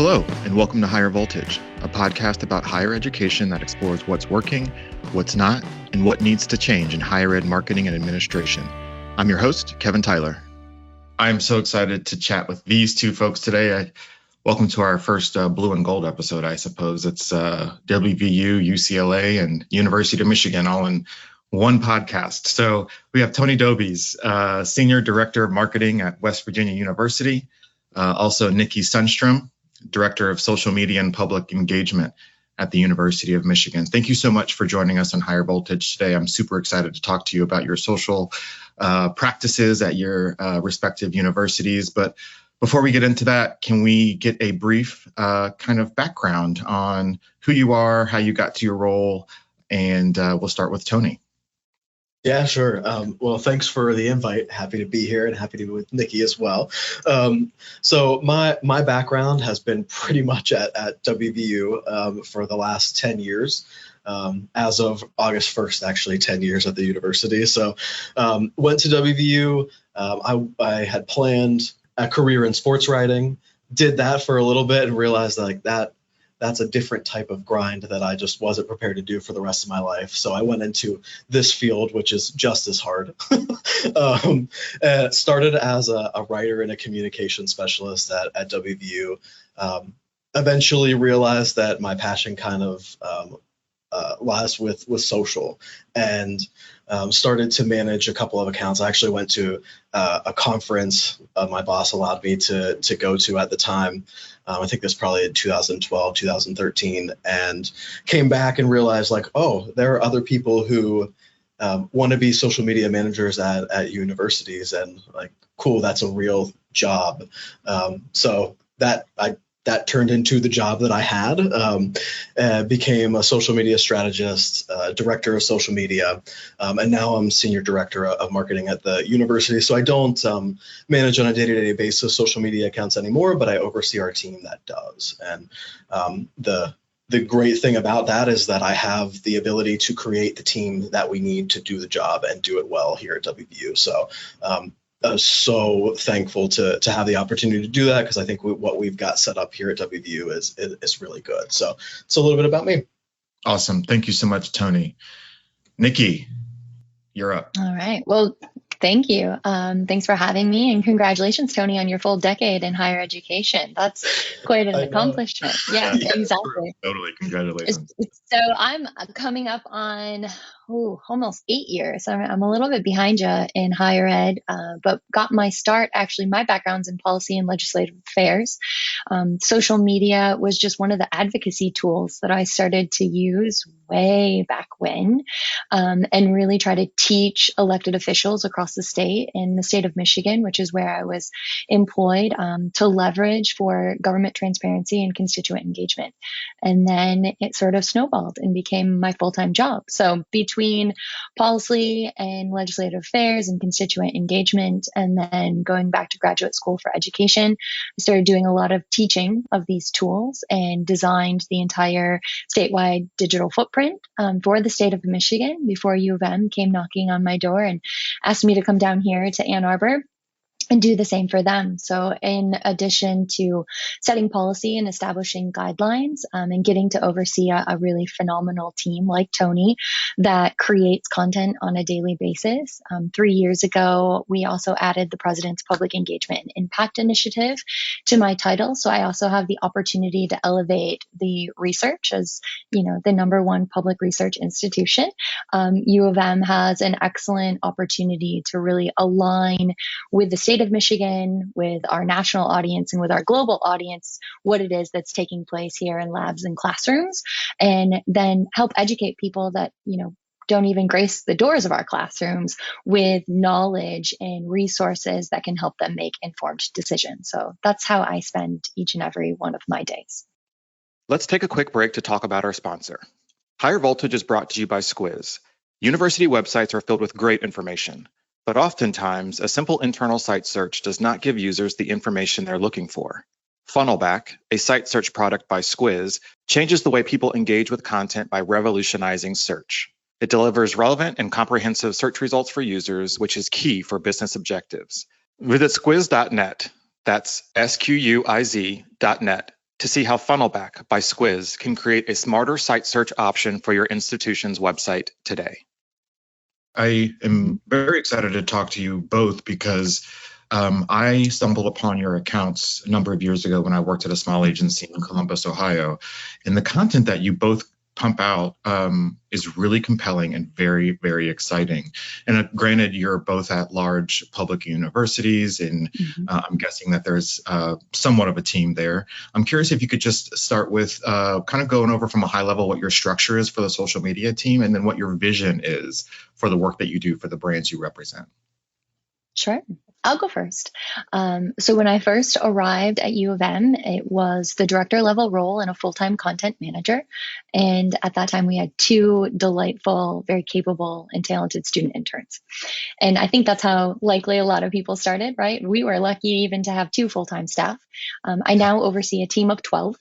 Hello, and welcome to Higher Voltage, a podcast about higher education that explores what's working, what's not, and what needs to change in higher ed marketing and administration. I'm your host, Kevin Tyler. I'm so excited to chat with these two folks today. Welcome to our first blue and gold episode, I suppose. It's WVU, UCLA, and University of Michigan all in one podcast. So we have Tony Dobies, Senior Director of Marketing at West Virginia University. Also Nikki Sunstrum, Director of Social Media and Public Engagement at the University of Michigan. Thank you so much for joining us on Higher Voltage today. I'm super excited to talk to you about your social practices at your respective universities. But before we get into that, can we get a brief kind of background on who you are, how you got to your role, and we'll start with Tony. Yeah, sure. Well, thanks for the invite. Happy to be here and happy to be with Nikki as well. So my background has been pretty much at WVU for the last 10 years. As of August 1st, actually 10 years at the university. So went to WVU. I had planned a career in sports writing, did that for a little bit and realized that's a different type of grind that I just wasn't prepared to do for the rest of my life. So I went into this field, which is just as hard. Started as a writer and a communication specialist at WVU. Eventually realized that my passion kind of lies with social, and started to manage a couple of accounts. I actually went to a conference my boss allowed me to go to at the time. I think this was probably in 2012, 2013, and came back and realized there are other people who want to be social media managers at universities, and cool, that's a real job. So that turned into the job that I had, became a social media strategist, director of social media, and now I'm senior director of marketing at the university. So I don't manage on a day-to-day basis social media accounts anymore, but I oversee our team that does. And the great thing about that is that I have the ability to create the team that we need to do the job and do it well here at WVU. So so thankful to have the opportunity to do that, because I think what we've got set up here at WVU is really good. So it's a little bit about me. Awesome. Thank you so much, Tony. Nikki, you're up. All right. Well, thank you. Thanks for having me, and congratulations, Tony, on your full decade in higher education. That's quite an accomplishment. Yeah, exactly. Totally. Congratulations. So I'm coming up on almost 8 years. I'm a little bit behind you in higher ed, but got my start. Actually, my background's in policy and legislative affairs. Social media was just one of the advocacy tools that I started to use way back when, and really try to teach elected officials across the state, in the state of Michigan, which is where I was employed, to leverage for government transparency and constituent engagement. And then it sort of snowballed and became my full-time job. So between policy and legislative affairs and constituent engagement, and then going back to graduate school for education, I started doing a lot of teaching of these tools and designed the entire statewide digital footprint for the state of Michigan before U of M came knocking on my door and asked me to come down here to Ann Arbor and do the same for them. So in addition to setting policy and establishing guidelines, and getting to oversee a really phenomenal team like Tony that creates content on a daily basis, 3 years ago, we also added the President's Public Engagement and Impact Initiative to my title. So I also have the opportunity to elevate the research as, the #1 public research institution. U of M has an excellent opportunity to really align with the state of Michigan, with our national audience, and with our global audience, what it is that's taking place here in labs and classrooms, and then help educate people that, don't even grace the doors of our classrooms with knowledge and resources that can help them make informed decisions. So that's how I spend each and every one of my days. Let's take a quick break to talk about our sponsor. Higher Voltage is brought to you by Squiz. University websites are filled with great information, but oftentimes a simple internal site search does not give users the information they're looking for. Funnelback, a site search product by Squiz, changes the way people engage with content by revolutionizing search. It delivers relevant and comprehensive search results for users, which is key for business objectives. Visit squiz.net, that's squiz.net, to see how Funnelback by Squiz can create a smarter site search option for your institution's website today. I am very excited to talk to you both because I stumbled upon your accounts a number of years ago when I worked at a small agency in Columbus, Ohio, and the content that you both pump out is really compelling and very, very exciting. And granted, you're both at large public universities, and I'm guessing that there's somewhat of a team there. I'm curious if you could just start with kind of going over from a high level what your structure is for the social media team, and then what your vision is for the work that you do for the brands you represent. Sure. I'll go first. So when I first arrived at U of M, it was the director level role and a full-time content manager. And at that time, we had 2 delightful, very capable and talented student interns. And I think that's how likely a lot of people started, right? We were lucky even to have 2 full-time staff. I now oversee a team of 12.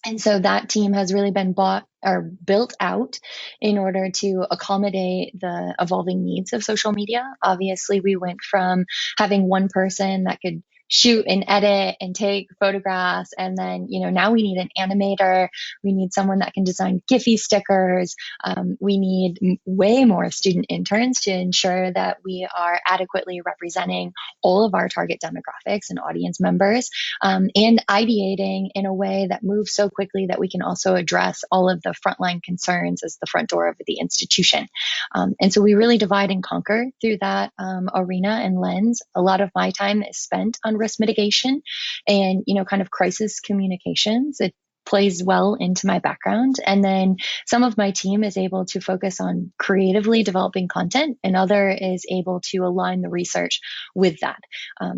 And so that team has really been built out in order to accommodate the evolving needs of social media. Obviously, we went from having one person that could shoot and edit and take photographs. And then, now we need an animator. We need someone that can design Giphy stickers. We need way more student interns to ensure that we are adequately representing all of our target demographics and audience members, and ideating in a way that moves so quickly that we can also address all of the frontline concerns as the front door of the institution. And so we really divide and conquer through that arena and lens. A lot of my time is spent on risk mitigation and, kind of crisis communications. It plays well into my background. And then some of my team is able to focus on creatively developing content, and other is able to align the research with that.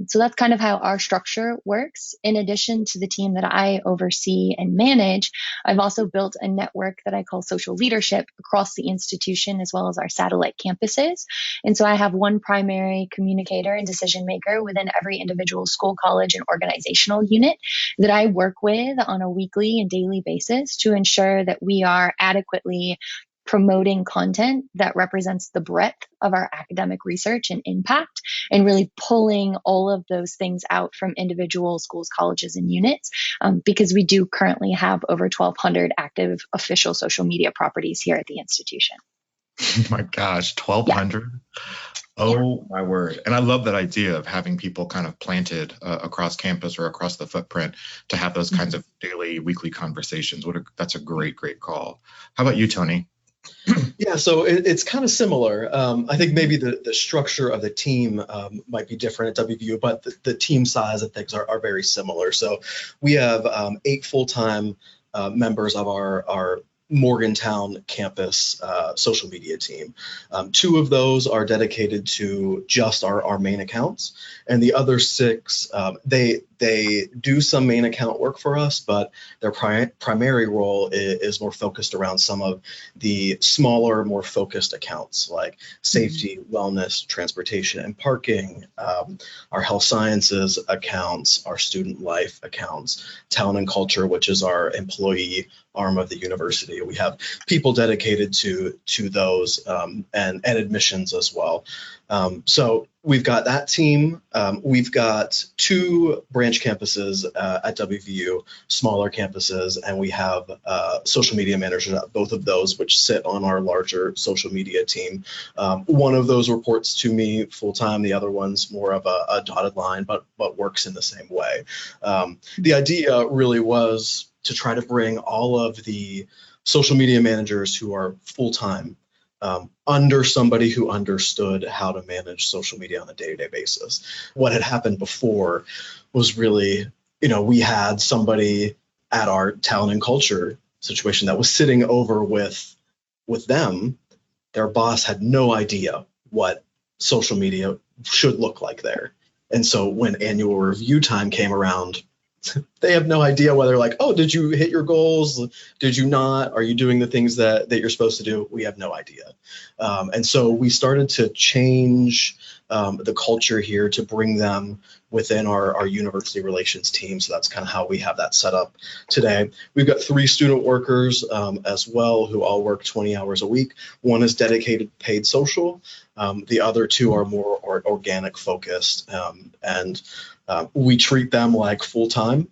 So that's kind of how our structure works. In addition to the team that I oversee and manage, I've also built a network that I call social leadership across the institution as well as our satellite campuses. And so I have one primary communicator and decision maker within every individual school, college, and organizational unit that I work with on a weekly and daily basis to ensure that we are adequately promoting content that represents the breadth of our academic research and impact, and really pulling all of those things out from individual schools, colleges, and units, because we do currently have over 1,200 active official social media properties here at the institution. Oh my gosh, 1,200? Yeah. Oh, my word. And I love that idea of having people kind of planted across campus or across the footprint to have those kinds of daily, weekly conversations. That's a great, great call. How about you, Tony? Yeah, so it's kind of similar. I think maybe the structure of the team might be different at WVU, but the team size and things are very similar. So we have 8 full-time members of our Morgantown campus social media team. 2 of those are dedicated to just our main accounts, and the other 6, they do some main account work for us, but their primary role is more focused around some of the smaller, more focused accounts like safety, wellness, transportation, and parking, our health sciences accounts, our student life accounts, talent and culture, which is our employee arm of the university. We have people dedicated to those, and admissions as well. So we've got that team. We've got 2 branch campuses at WVU, smaller campuses, and we have social media managers at both of those, which sit on our larger social media team. One of those reports to me full time. The other one's more of a dotted line, but works in the same way. The idea really was to try to bring all of the social media managers who are full time under somebody who understood how to manage social media on a day-to-day basis. What had happened before was really, we had somebody at our talent and culture situation that was sitting over with them. Their boss had no idea what social media should look like there. And so when annual review time came around, they have no idea whether did you hit your goals? Did you not? Are you doing the things that you're supposed to do? We have no idea. And so we started to change the culture here to bring them within our university relations team. So that's kind of how we have that set up today. We've got 3 student workers as well who all work 20 hours a week. One is dedicated paid social. The other 2 are more organic focused. And we treat them like full-time.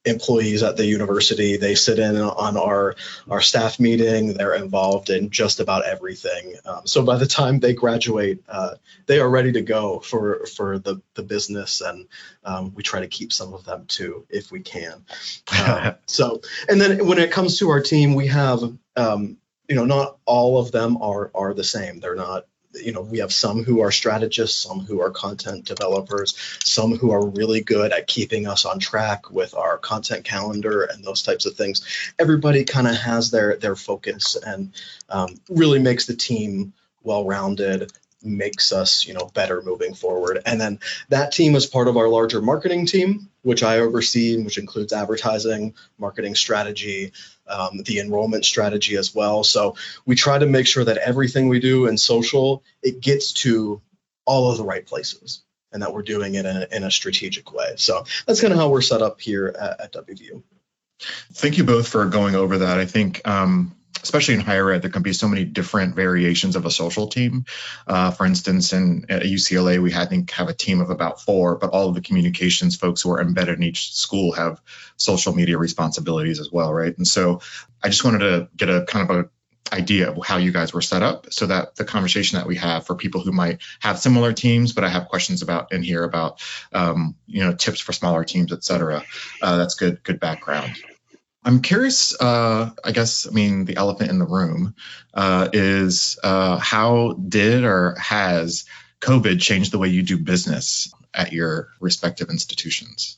employees at the university. They sit in on our staff meeting. They're involved in just about everything. So by the time they graduate, they are ready to go for the business, and we try to keep some of them too if we can. And then when it comes to our team, we have not all of them are the same. They're not. We have some who are strategists, some who are content developers, some who are really good at keeping us on track with our content calendar and those types of things. Everybody kind of has their focus, and really makes the team well-rounded, makes us better moving forward. And then that team is part of our larger marketing team, which I oversee, which includes advertising, marketing strategy, the enrollment strategy as well. So we try to make sure that everything we do in social, it gets to all of the right places, and that we're doing it in a strategic way. So that's kind of how we're set up here at WVU. Thank you both for going over that. I think, especially in higher ed, there can be so many different variations of a social team. For instance, at UCLA, we have a team of about 4, but all of the communications folks who are embedded in each school have social media responsibilities as well, right? And so I just wanted to get a kind of a idea of how you guys were set up, so that the conversation that we have for people who might have similar teams, but I have questions about tips for smaller teams, et cetera. That's good background. I'm curious, the elephant in the room is how did or has COVID changed the way you do business at your respective institutions?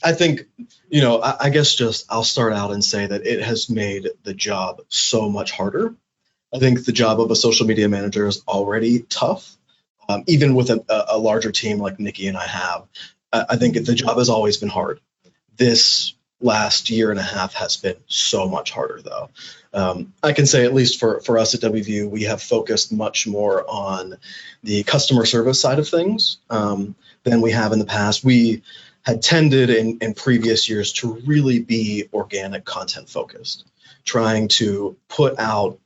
I think, I guess I'll start out and say that it has made the job so much harder. I think the job of a social media manager is already tough, even with a larger team like Nikki and I have. I think the job has always been hard. This last year and a half has been so much harder, though. I can say, at least for us at WVU, we have focused much more on the customer service side of things than we have in the past. We had tended in previous years to really be organic content focused, trying to put out,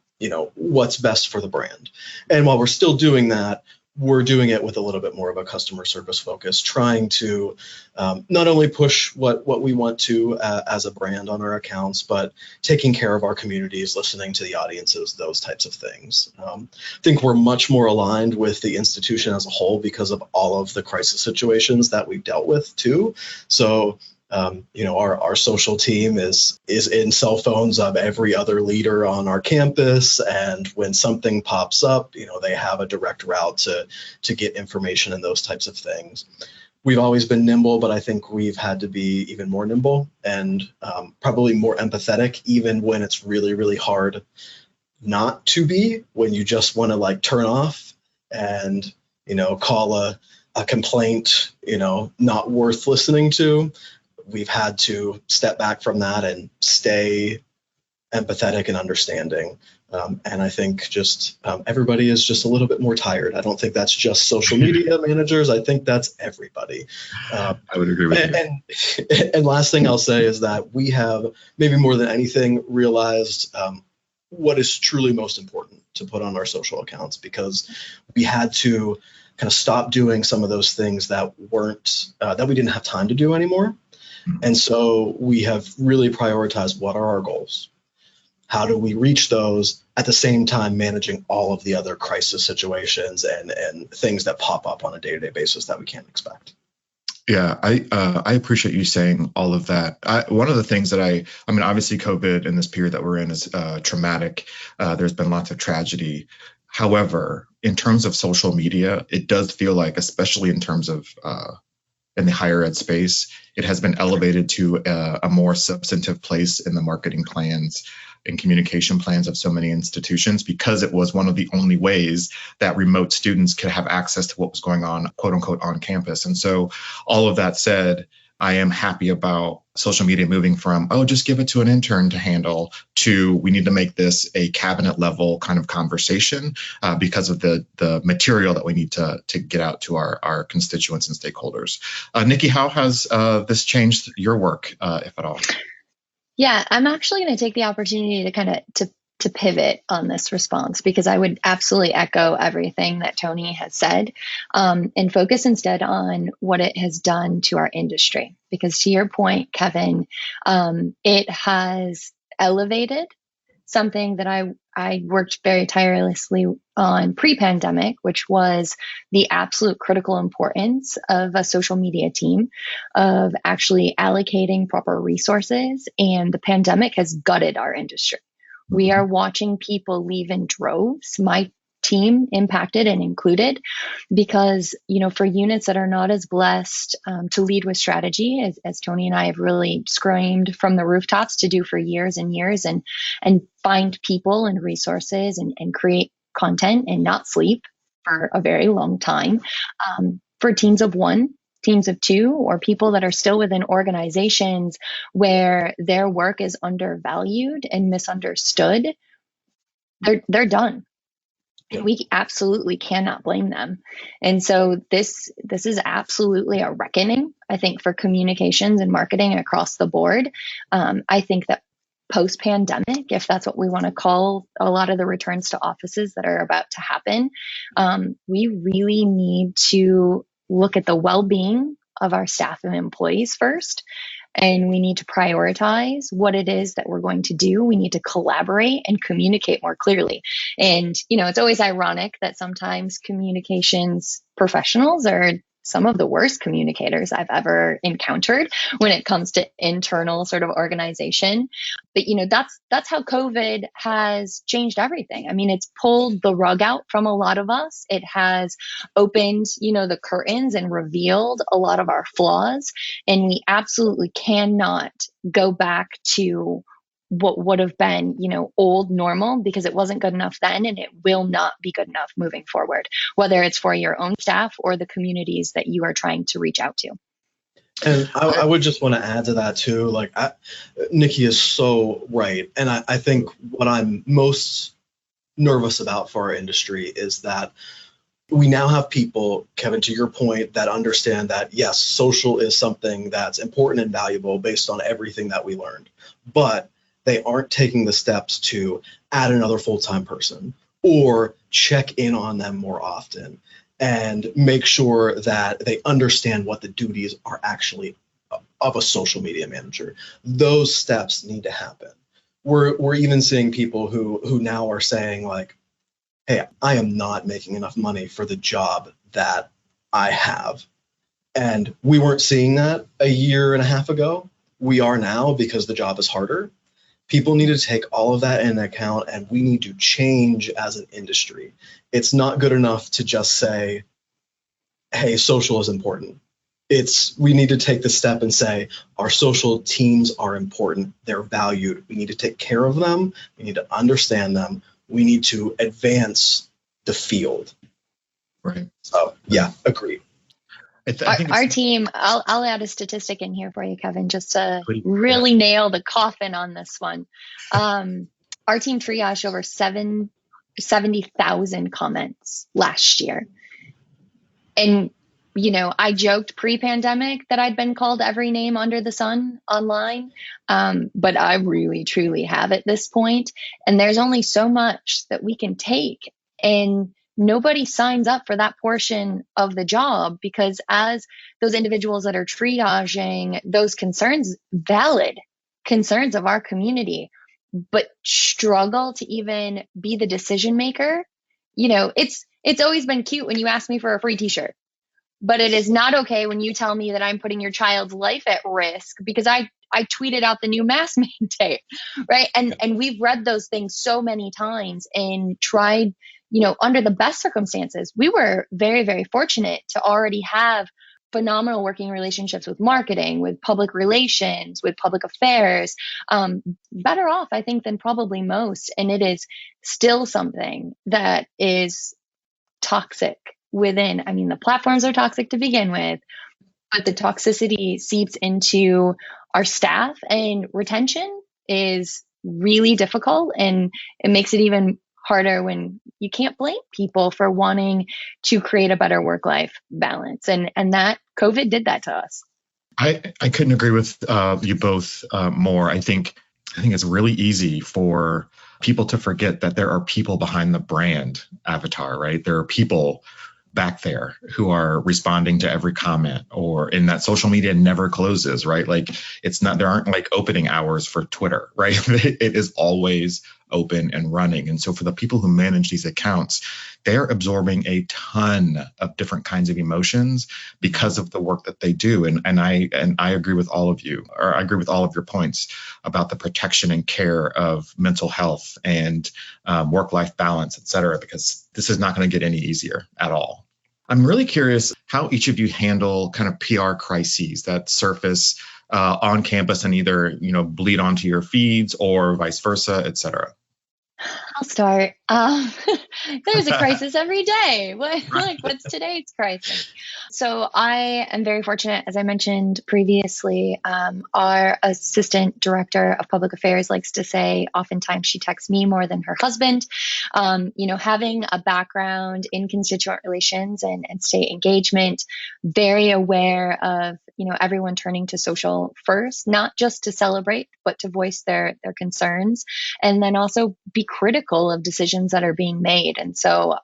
what's best for the brand. And while we're still doing that, we're doing it with a little bit more of a customer service focus, trying to not only push what we want to as a brand on our accounts, but taking care of our communities, listening to the audiences, those types of things. I think we're much more aligned with the institution as a whole because of all of the crisis situations that we've dealt with too. So our social team is in cell phones of every other leader on our campus, and when something pops up, they have a direct route to get information and those types of things. We've always been nimble, but I think we've had to be even more nimble and probably more empathetic, even when it's really, really hard not to be, when you just want to turn off and call a complaint not worth listening to. We've had to step back from that and stay empathetic and understanding. And I think everybody is just a little bit more tired. I don't think that's just social media managers. I think that's everybody. I would agree with you. And last thing I'll say is that we have, maybe more than anything, realized what is truly most important to put on our social accounts, because we had to kind of stop doing some of those things that we didn't have time to do anymore. And so we have really prioritized what are our goals? How do we reach those at the same time managing all of the other crisis situations and things that pop up on a day-to-day basis that we can't expect? Yeah, I appreciate you saying all of that. One of the things that obviously COVID in this period that we're in is traumatic. There's been lots of tragedy. However, in terms of social media, it does feel like, especially in terms of in the higher ed space, it has been elevated to a more substantive place in the marketing plans and communication plans of so many institutions, because it was one of the only ways that remote students could have access to what was going on, quote unquote, on campus. And so all of that said, I am happy about social media moving from, just give it to an intern to handle, to we need to make this a cabinet level kind of conversation because of the material that we need to get out to our constituents and stakeholders. Nikki, how has this changed your work, if at all? Yeah, I'm actually going to take the opportunity to kind of to to pivot on this response, because I would absolutely echo everything that Tony has said, and focus instead on what it has done to our industry. Because to your point, Kevin, it has elevated something that I worked very tirelessly on pre-pandemic, which was the absolute critical importance of a social media team, of actually allocating proper resources. And the pandemic has gutted our industry. We are watching people leave in droves, my team impacted and included, because, for units that are not as blessed to lead with strategy, as Tony and I have really screamed from the rooftops to do for years and years, and find people and resources and create content and not sleep for a very long time, for teams of one, teams of two, or people that are still within organizations where their work is undervalued and misunderstood, they're done. And we absolutely cannot blame them. And so this is absolutely a reckoning, I think, for communications and marketing across the board. I think that post-pandemic, if that's what we want to call a lot of the returns to offices that are about to happen, we really need to look at the well-being of our staff and employees first. And we need to prioritize what it is that we're going to do. We need to collaborate and communicate more clearly. And, it's always ironic that sometimes communications professionals are some of the worst communicators I've ever encountered when it comes to internal sort of organization. But, that's how COVID has changed everything. I mean, it's pulled the rug out from a lot of us. It has opened, the curtains and revealed a lot of our flaws. And we absolutely cannot go back to what would have been, old normal, because it wasn't good enough then, and it will not be good enough moving forward, whether it's for your own staff or the communities that you are trying to reach out to. And I would just want to add to that too. Nikki is so right. And I think what I'm most nervous about for our industry is that we now have people, Kevin, to your point, that understand that, yes, social is something that's important and valuable based on everything that we learned. But they aren't taking the steps to add another full-time person or check in on them more often and make sure that they understand what the duties are actually of a social media manager. Those steps need to happen. We're even seeing people who now are saying hey, I am not making enough money for the job that I have. And we weren't seeing that a year and a half ago. We are now, because the job is harder. People need to take all of that into account, and we need to change as an industry. It's not good enough to just say, hey, social is important. We need to take the step and say, our social teams are important. They're valued. We need to take care of them. We need to understand them. We need to advance the field. Right. So, yeah, agree. I think our team, I'll add a statistic in here for you, Kevin, just to really nail the coffin on this one. Our team triaged over 70,000 comments last year. And, I joked pre-pandemic that I'd been called every name under the sun online. But I really, truly have at this point. And there's only so much that we can take. And nobody signs up for that portion of the job, because as those individuals that are triaging those concerns, valid concerns of our community, but struggle to even be the decision maker, it's always been cute when you ask me for a free t-shirt, but it is not okay when you tell me that I'm putting your child's life at risk because I tweeted out the new mask mandate, right? And we've read those things so many times and tried, under the best circumstances. We were very, very fortunate to already have phenomenal working relationships with marketing, with public relations, with public affairs, better off, I think, than probably most. And it is still something that is toxic within. I mean, the platforms are toxic to begin with, but the toxicity seeps into our staff, and retention is really difficult, and it makes it even harder when you can't blame people for wanting to create a better work-life balance. And that COVID did that to us. I couldn't agree with you both more. I think it's really easy for people to forget that there are people behind the brand avatar, right? There are people back there who are responding to every comment, or in that social media never closes, right? Like it's not, there aren't like opening hours for Twitter, right? It is always open and running. And so for the people who manage these accounts, they're absorbing a ton of different kinds of emotions because of the work that they do. And I agree with all of you, or I agree with all of your points about the protection and care of mental health and work-life balance, et cetera, because this is not going to get any easier at all. I'm really curious how each of you handle kind of PR crises that surface on campus and either, bleed onto your feeds or vice versa, et cetera. I'll start. There's a crisis every day. What's today's crisis? So I am very fortunate, as I mentioned previously. Our assistant director of public affairs likes to say, oftentimes she texts me more than her husband. Having a background in constituent relations and state engagement, very aware of everyone turning to social first, not just to celebrate, but to voice their concerns, and then also be critical of decisions that are being made. And so,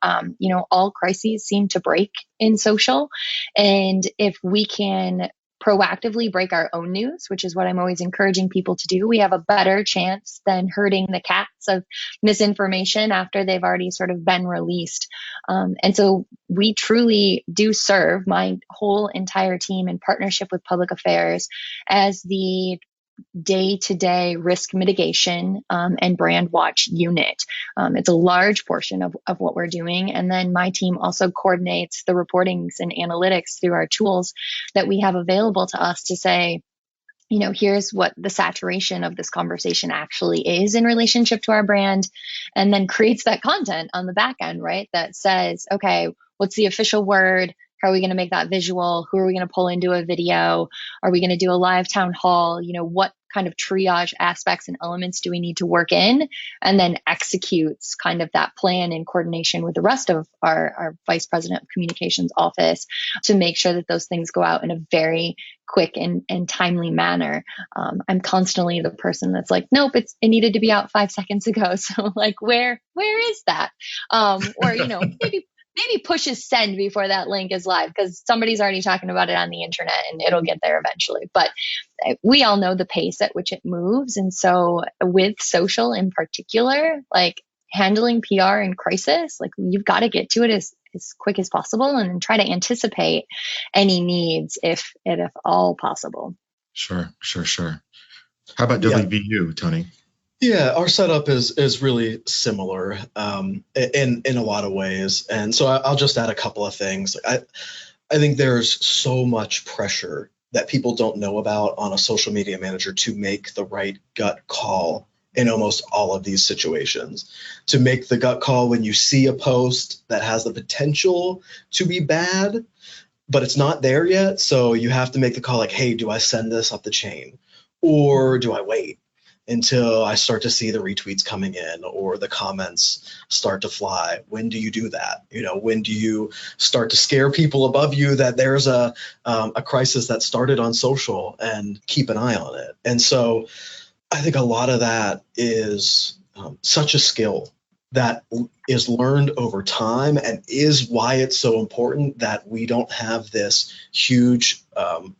all crises seem to break in social. And if we can proactively break our own news, which is what I'm always encouraging people to do, we have a better chance than herding the cats of misinformation after they've already sort of been released. And so we truly do serve, my whole entire team in partnership with public affairs, as the day-to-day risk mitigation and brand watch unit. It's a large portion of what we're doing. And then my team also coordinates the reportings and analytics through our tools that we have available to us to say, here's what the saturation of this conversation actually is in relationship to our brand, and then creates that content on the back end, right? That says, okay, what's the official word? How are we going to make that visual? Who are we going to pull into a video? Are we going to do a live town hall? What kind of triage aspects and elements do we need to work in? And then executes kind of that plan in coordination with the rest of our Vice President of Communications office to make sure that those things go out in a very quick and timely manner. I'm constantly the person that's like, nope, it needed to be out 5 seconds ago. So like, where is that? Or, maybe pushes send before that link is live because somebody's already talking about it on the internet and it'll get there eventually. But we all know the pace at which it moves. And so with social in particular, like handling PR in crisis, like you've got to get to it as quick as possible and try to anticipate any needs if at all possible. Sure. How about WVU, Tony? Yeah, our setup is really similar in a lot of ways. And so I'll just add a couple of things. I think there's so much pressure that people don't know about on a social media manager to make the right gut call in almost all of these situations. To make the gut call when you see a post that has the potential to be bad, but it's not there yet. So you have to make the call like, hey, do I send this up the chain or do I wait until I start to see the retweets coming in or the comments start to fly? When do you do that? When do you start to scare people above you that there's a crisis that started on social and keep an eye on it? And so I think a lot of that is such a skill that is learned over time and is why it's so important that we don't have this huge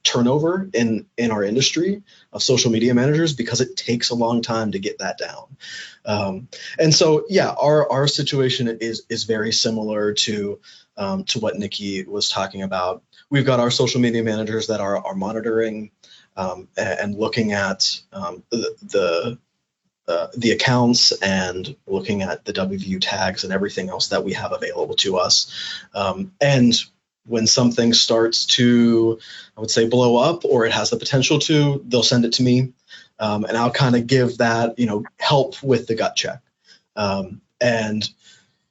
turnover in our industry of social media managers, because it takes a long time to get that down. And so, yeah, our situation is very similar to what Nikki was talking about. We've got our social media managers that are monitoring and looking at the accounts and looking at the WVU tags and everything else that we have available to us. And when something starts to, I would say, blow up, or it has the potential to, they'll send it to me. And I'll kind of give that, help with the gut check. And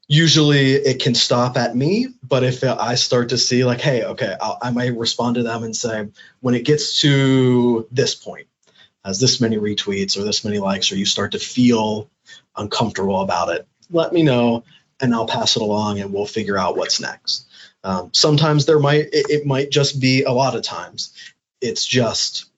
usually it can stop at me, but if I start to see like, hey, okay, I might respond to them and say, when it gets to this point, has this many retweets or this many likes, or you start to feel uncomfortable about it, let me know and I'll pass it along and we'll figure out what's next. Sometimes it might just be, a lot of times it's just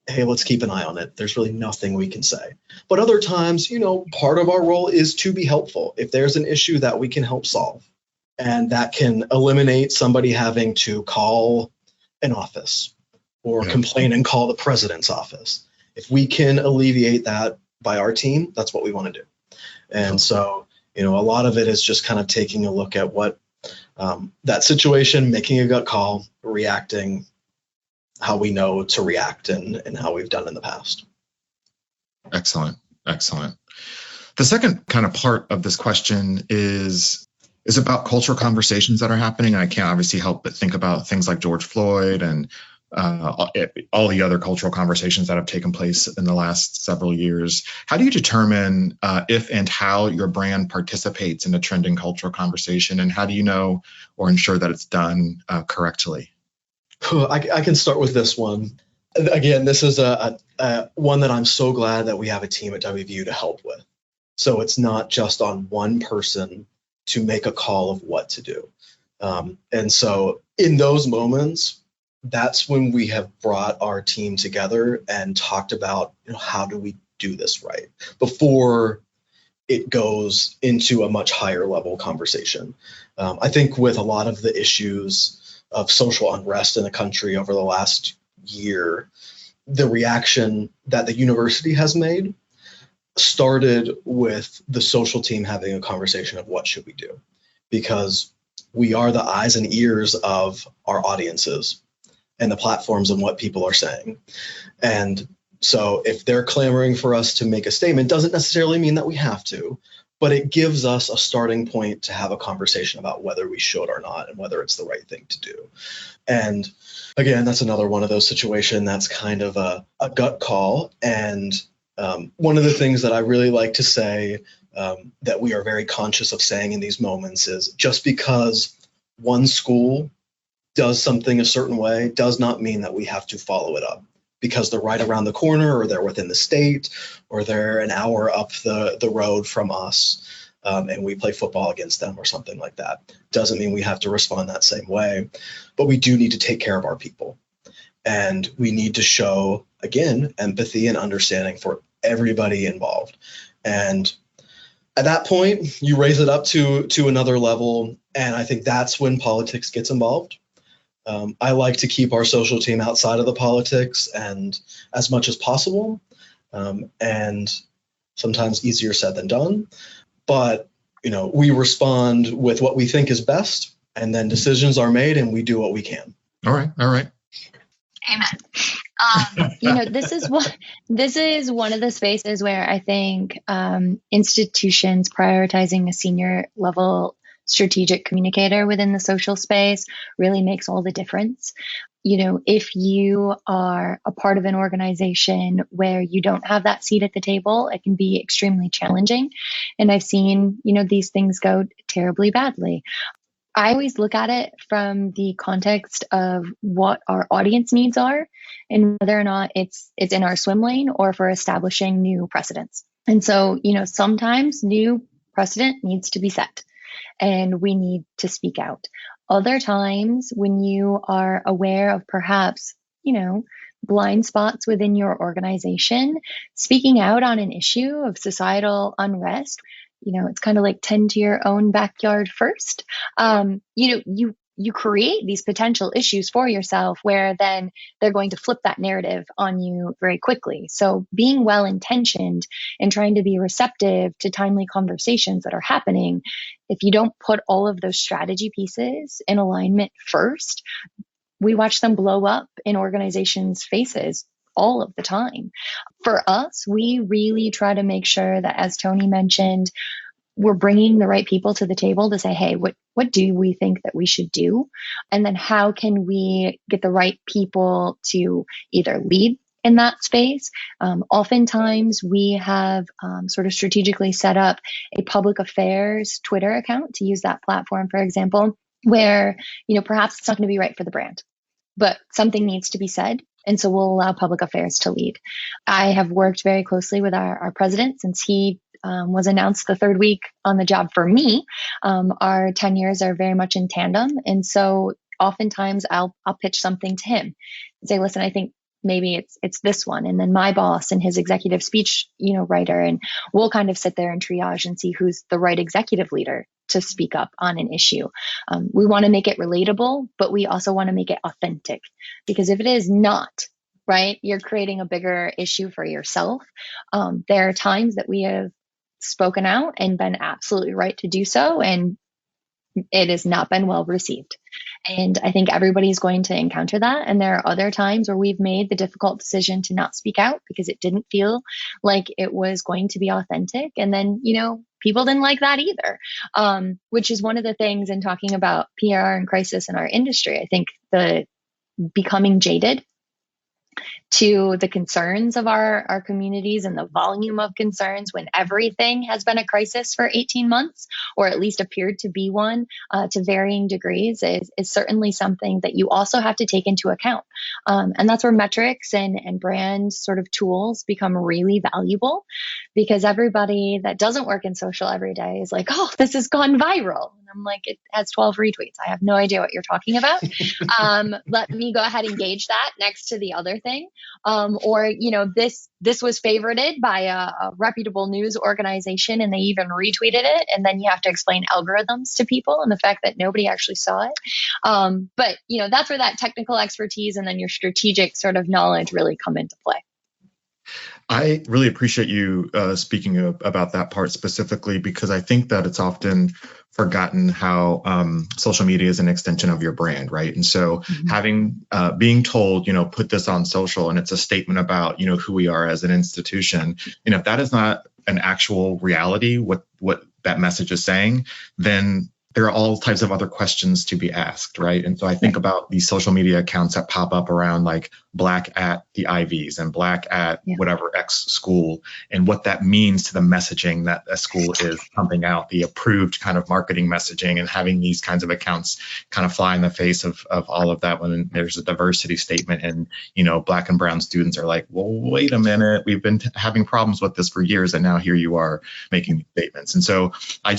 hey, let's keep an eye on it. There's really nothing we can say. But other times, part of our role is to be helpful. If there's an issue that we can help solve, and that can eliminate somebody having to call an office or complain and call the president's office. If we can alleviate that by our team, that's what we want to do. And so, a lot of it is just kind of taking a look at what that situation, making a gut call, reacting how we know to react and how we've done in the past. Excellent. The second kind of part of this question is about cultural conversations that are happening. I can't obviously help but think about things like George Floyd and all the other cultural conversations that have taken place in the last several years. How do you determine if and how your brand participates in a trending cultural conversation, and how do you know or ensure that it's done correctly? I can start with this one. Again, this is a one that I'm so glad that we have a team at WVU to help with. So it's not just on one person to make a call of what to do. And so in those moments, that's when we have brought our team together and talked about, how do we do this right before it goes into a much higher level conversation. I think with a lot of the issues of social unrest in the country over the last year, the reaction that the university has made started with the social team having a conversation of what should we do, because we are the eyes and ears of our audiences and the platforms and what people are saying. And so if they're clamoring for us to make a statement, doesn't necessarily mean that we have to, but it gives us a starting point to have a conversation about whether we should or not and whether it's the right thing to do. And again, that's another one of those situations that's kind of a gut call. And one of the things that I really like to say that we are very conscious of saying in these moments is just because one school does something a certain way does not mean that we have to follow it up because they're right around the corner or they're within the state or they're an hour up the road from us and we play football against them or something like that. Doesn't mean we have to respond that same way, but we do need to take care of our people. And we need to show, again, empathy and understanding for everybody involved. And at that point, you raise it up to another level. And I think that's when politics gets involved. I like to keep our social team outside of the politics and as much as possible. And sometimes easier said than done. But, we respond with what we think is best, and then decisions are made and we do what we can. All right. Amen. This is one of the spaces where I think institutions prioritizing a senior level strategic communicator within the social space really makes all the difference. If you are a part of an organization where you don't have that seat at the table, it can be extremely challenging. And I've seen, these things go terribly badly. I always look at it from the context of what our audience needs are and whether or not it's in our swim lane or for establishing new precedents. And so, sometimes new precedent needs to be set and we need to speak out. Other times when you are aware of perhaps, blind spots within your organization, speaking out on an issue of societal unrest, it's kind of like tend to your own backyard first. You create these potential issues for yourself where then they're going to flip that narrative on you very quickly. So being well-intentioned and trying to be receptive to timely conversations that are happening, if you don't put all of those strategy pieces in alignment first, we watch them blow up in organizations' faces all of the time. For us, we really try to make sure that, as Tony mentioned, we're bringing the right people to the table to say, hey, what do we think that we should do? And then how can we get the right people to either lead in that space? Oftentimes we have sort of strategically set up a public affairs Twitter account, to use that platform, for example, where, perhaps it's not going to be right for the brand, but something needs to be said. And so we'll allow public affairs to lead. I have worked very closely with our president since he was announced the third week on the job for me. Our tenures are very much in tandem. And so oftentimes I'll pitch something to him and say, listen, I think, maybe it's this one, and then my boss and his executive speech, writer, and we'll kind of sit there and triage and see who's the right executive leader to speak up on an issue. We want to make it relatable, but we also want to make it authentic, because if it is not, right, you're creating a bigger issue for yourself. There are times that we have spoken out and been absolutely right to do so, and it has not been well received. And I think everybody's going to encounter that. And there are other times where we've made the difficult decision to not speak out because it didn't feel like it was going to be authentic. And then, people didn't like that either, which is one of the things in talking about PR and crisis in our industry. I think the becoming jaded to the concerns of our communities and the volume of concerns when everything has been a crisis for 18 months, or at least appeared to be one to varying degrees, is certainly something that you also have to take into account. And that's where metrics and brand sort of tools become really valuable, because everybody that doesn't work in social every day is like, oh, this has gone viral. And I'm like, it has 12 retweets. I have no idea what you're talking about. Let me go ahead and gauge that next to the other thing. Or, this was favorited by a reputable news organization and they even retweeted it. And then you have to explain algorithms to people and the fact that nobody actually saw it. But that's where that technical expertise and then your strategic sort of knowledge really come into play. I really appreciate you speaking about that part specifically, because I think that it's often forgotten how social media is an extension of your brand, right? And so being told, put this on social and it's a statement about, who we are as an institution, if that is not an actual reality, what that message is saying, then there are all types of other questions to be asked, right? And so I think about these social media accounts that pop up around like Black at the Ivies and Black at whatever X school, and what that means to the messaging that a school is pumping out, the approved kind of marketing messaging, and having these kinds of accounts kind of fly in the face of all of that when there's a diversity statement and, Black and brown students are like, well, wait a minute, we've been having problems with this for years, and now here you are making statements. And so I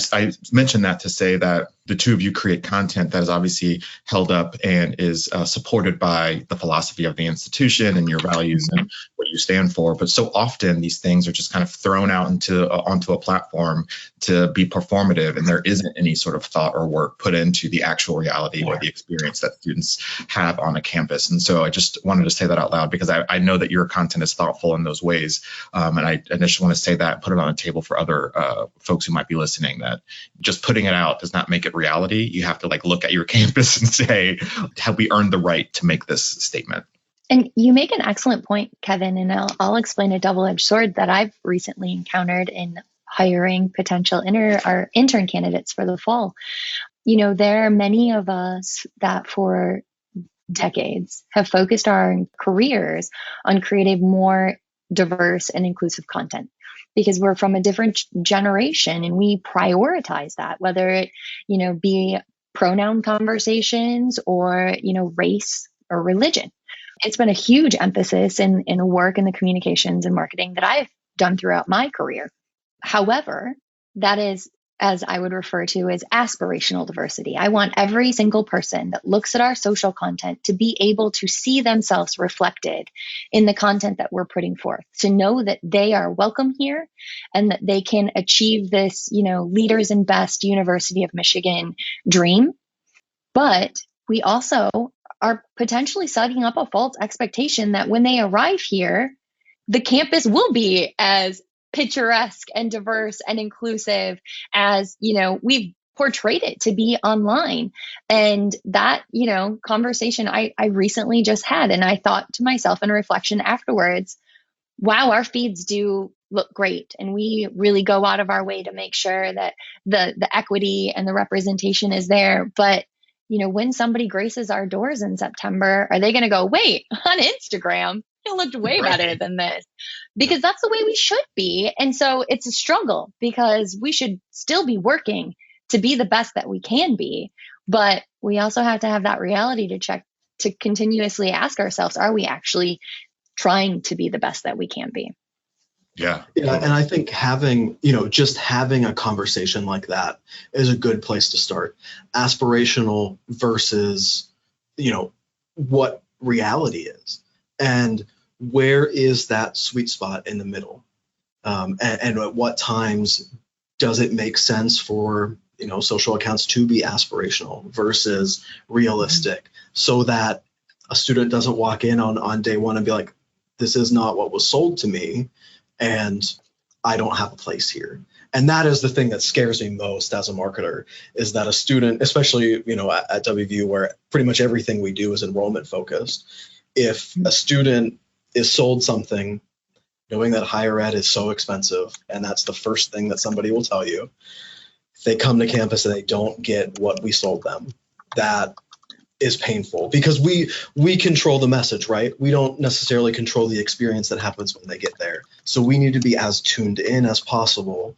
mentioned that to say that the two of you create content that is obviously held up and is supported by the philosophy of the institution and your values and what you stand for. But so often these things are just kind of thrown out onto a platform to be performative, and there isn't any sort of thought or work put into the actual reality or the experience that students have on a campus. And so I just wanted to say that out loud, because I know that your content is thoughtful in those ways. And I initially want to say that, put it on the table for other folks who might be listening, that just putting it out does not make it reality. You have to look at your campus and say, have we earned the right to make this statement? And you make an excellent point, Kevin, and I'll explain a double-edged sword that I've recently encountered in hiring potential intern candidates for the fall. There are many of us that for decades have focused our careers on creating more diverse and inclusive content, because we're from a different generation and we prioritize that, whether it, be pronoun conversations or, race or religion. It's been a huge emphasis in work in the communications and marketing that I've done throughout my career. However, that is, as I would refer to, as aspirational diversity. I want every single person that looks at our social content to be able to see themselves reflected in the content that we're putting forth, to know that they are welcome here and that they can achieve this, leaders in best University of Michigan dream. But we also are potentially setting up a false expectation that when they arrive here, the campus will be as picturesque and diverse and inclusive as, we've portrayed it to be online. And that, conversation I recently just had, and I thought to myself in reflection afterwards, wow, our feeds do look great. And we really go out of our way to make sure that the equity and the representation is there. But when somebody graces our doors in September, are they going to go, wait, on Instagram, it looked way better than this? Because that's the way we should be. And so it's a struggle, because we should still be working to be the best that we can be. But we also have to have that reality check to continuously ask ourselves, are we actually trying to be the best that we can be? Yeah. And I think having a conversation like that is a good place to start. Aspirational versus, what reality is. And where is that sweet spot in the middle? And at what times does it make sense for social accounts to be aspirational versus realistic, so that a student doesn't walk in on day one and be like, this is not what was sold to me, and I don't have a place here. And that is the thing that scares me most as a marketer, is that a student, especially at WVU, where pretty much everything we do is enrollment focused, if a student is sold something knowing that higher ed is so expensive, and that's the first thing that somebody will tell you, if they come to campus and they don't get what we sold them, that is painful, because we control the message, right? We don't necessarily control the experience that happens when they get there. So we need to be as tuned in as possible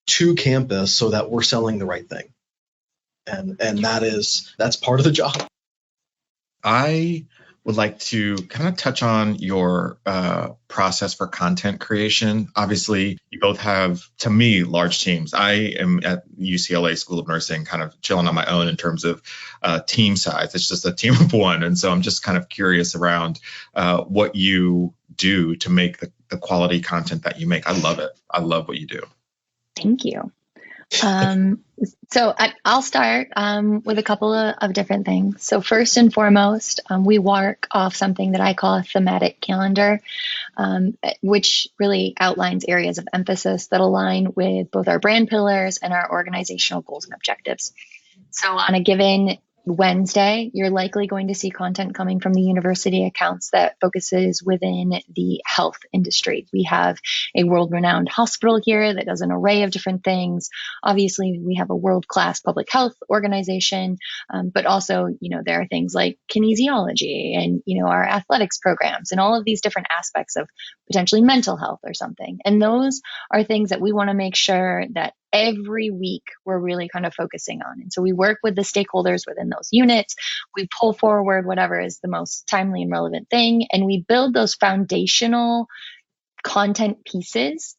to campus so that we're selling the right thing. And that's part of the job. I would like to kind of touch on your process for content creation. Obviously, you both have, to me, large teams. I am at UCLA School of Nursing, kind of chilling on my own in terms of team size. It's just a team of one. And so I'm just kind of curious around what you do to make the quality content that you make. I love it. I love what you do. Thank you. So I'll start with a couple of different things. So first and foremost, we work off something that I call a thematic calendar, which really outlines areas of emphasis that align with both our brand pillars and our organizational goals and objectives. So on a given Wednesday, you're likely going to see content coming from the university accounts that focuses within the health industry. We have a world-renowned hospital here that does an array of different things. Obviously, we have a world-class public health organization, but also, there are things like kinesiology and, our athletics programs and all of these different aspects of potentially mental health or something. And those are things that we want to make sure that every week we're really kind of focusing on. And so we work with the stakeholders within those units. We pull forward whatever is the most timely and relevant thing, and we build those foundational content pieces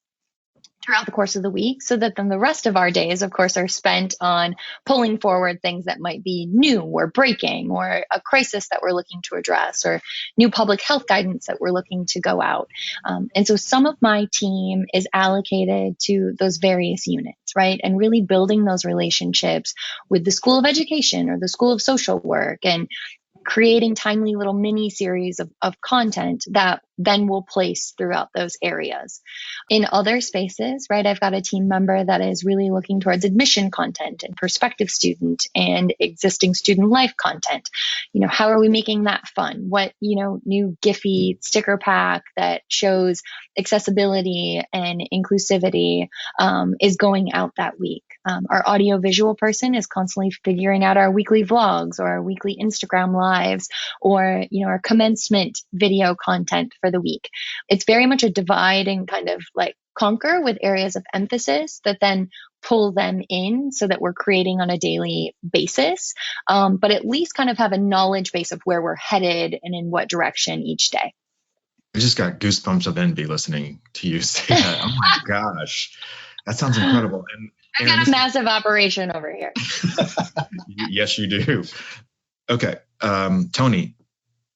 throughout the course of the week, so that then the rest of our days, of course, are spent on pulling forward things that might be new or breaking, or a crisis that we're looking to address, or new public health guidance that we're looking to go out. And so some of my team is allocated to those various units, right? And really building those relationships with the School of Education or the School of Social Work, and creating timely little mini series of content that then we'll place throughout those areas. In other spaces, right, I've got a team member that is really looking towards admission content and prospective student and existing student life content. How are we making that fun? What, new Giphy sticker pack that shows accessibility and inclusivity is going out that week. Our audiovisual person is constantly figuring out our weekly vlogs or our weekly Instagram lives, or, our commencement video content for the week. It's very much a divide and kind of like conquer with areas of emphasis that then pull them in so that we're creating on a daily basis, but at least kind of have a knowledge base of where we're headed and in what direction each day. I just got goosebumps of envy listening to you say that. Oh my gosh, that sounds incredible. And I've got a massive operation over here. Yes, you do. Okay. Tony,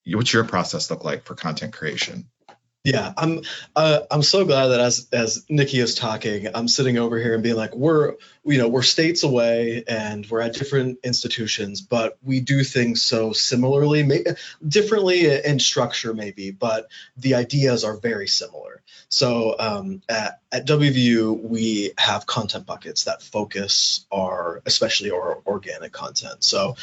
what's your process look like for content creation? Yeah, I'm so glad that as Nikki is talking, I'm sitting over here and being like, we're states away and we're at different institutions, but we do things so similarly, differently in structure maybe, but the ideas are very similar. So at WVU, we have content buckets that focus especially our organic content. So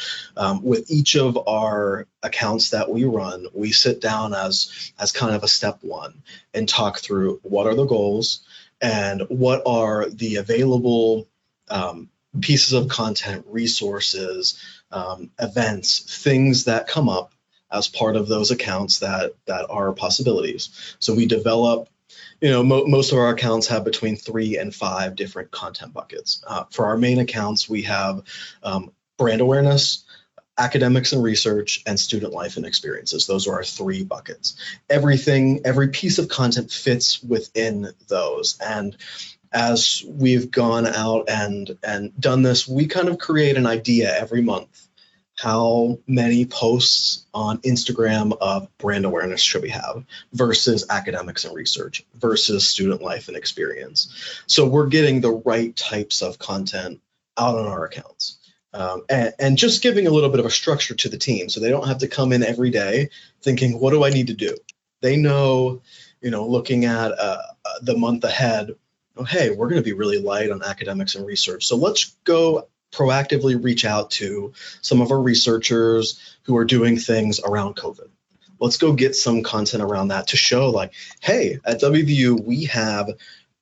with each of our accounts that we run, we sit down as kind of a step one and talk through what are the goals and what are the available pieces of content, resources, events, things that come up as part of those accounts that are possibilities. So we develop, most of our accounts have between 3 and 5 different content buckets. For our main accounts, we have brand awareness, academics and research, and student life and experiences. Those are our 3 buckets. Every piece of content fits within those. And as we've gone out and done this, we kind of create an idea every month. how many posts on Instagram of brand awareness should we have versus academics and research versus student life and experience. So we're getting the right types of content out on our accounts. And just giving a little bit of a structure to the team so they don't have to come in every day thinking, what do I need to do? They know, looking at the month ahead, oh, hey, we're going to be really light on academics and research. So let's go proactively reach out to some of our researchers who are doing things around COVID. Let's go get some content around that to show like, hey, at WVU, we have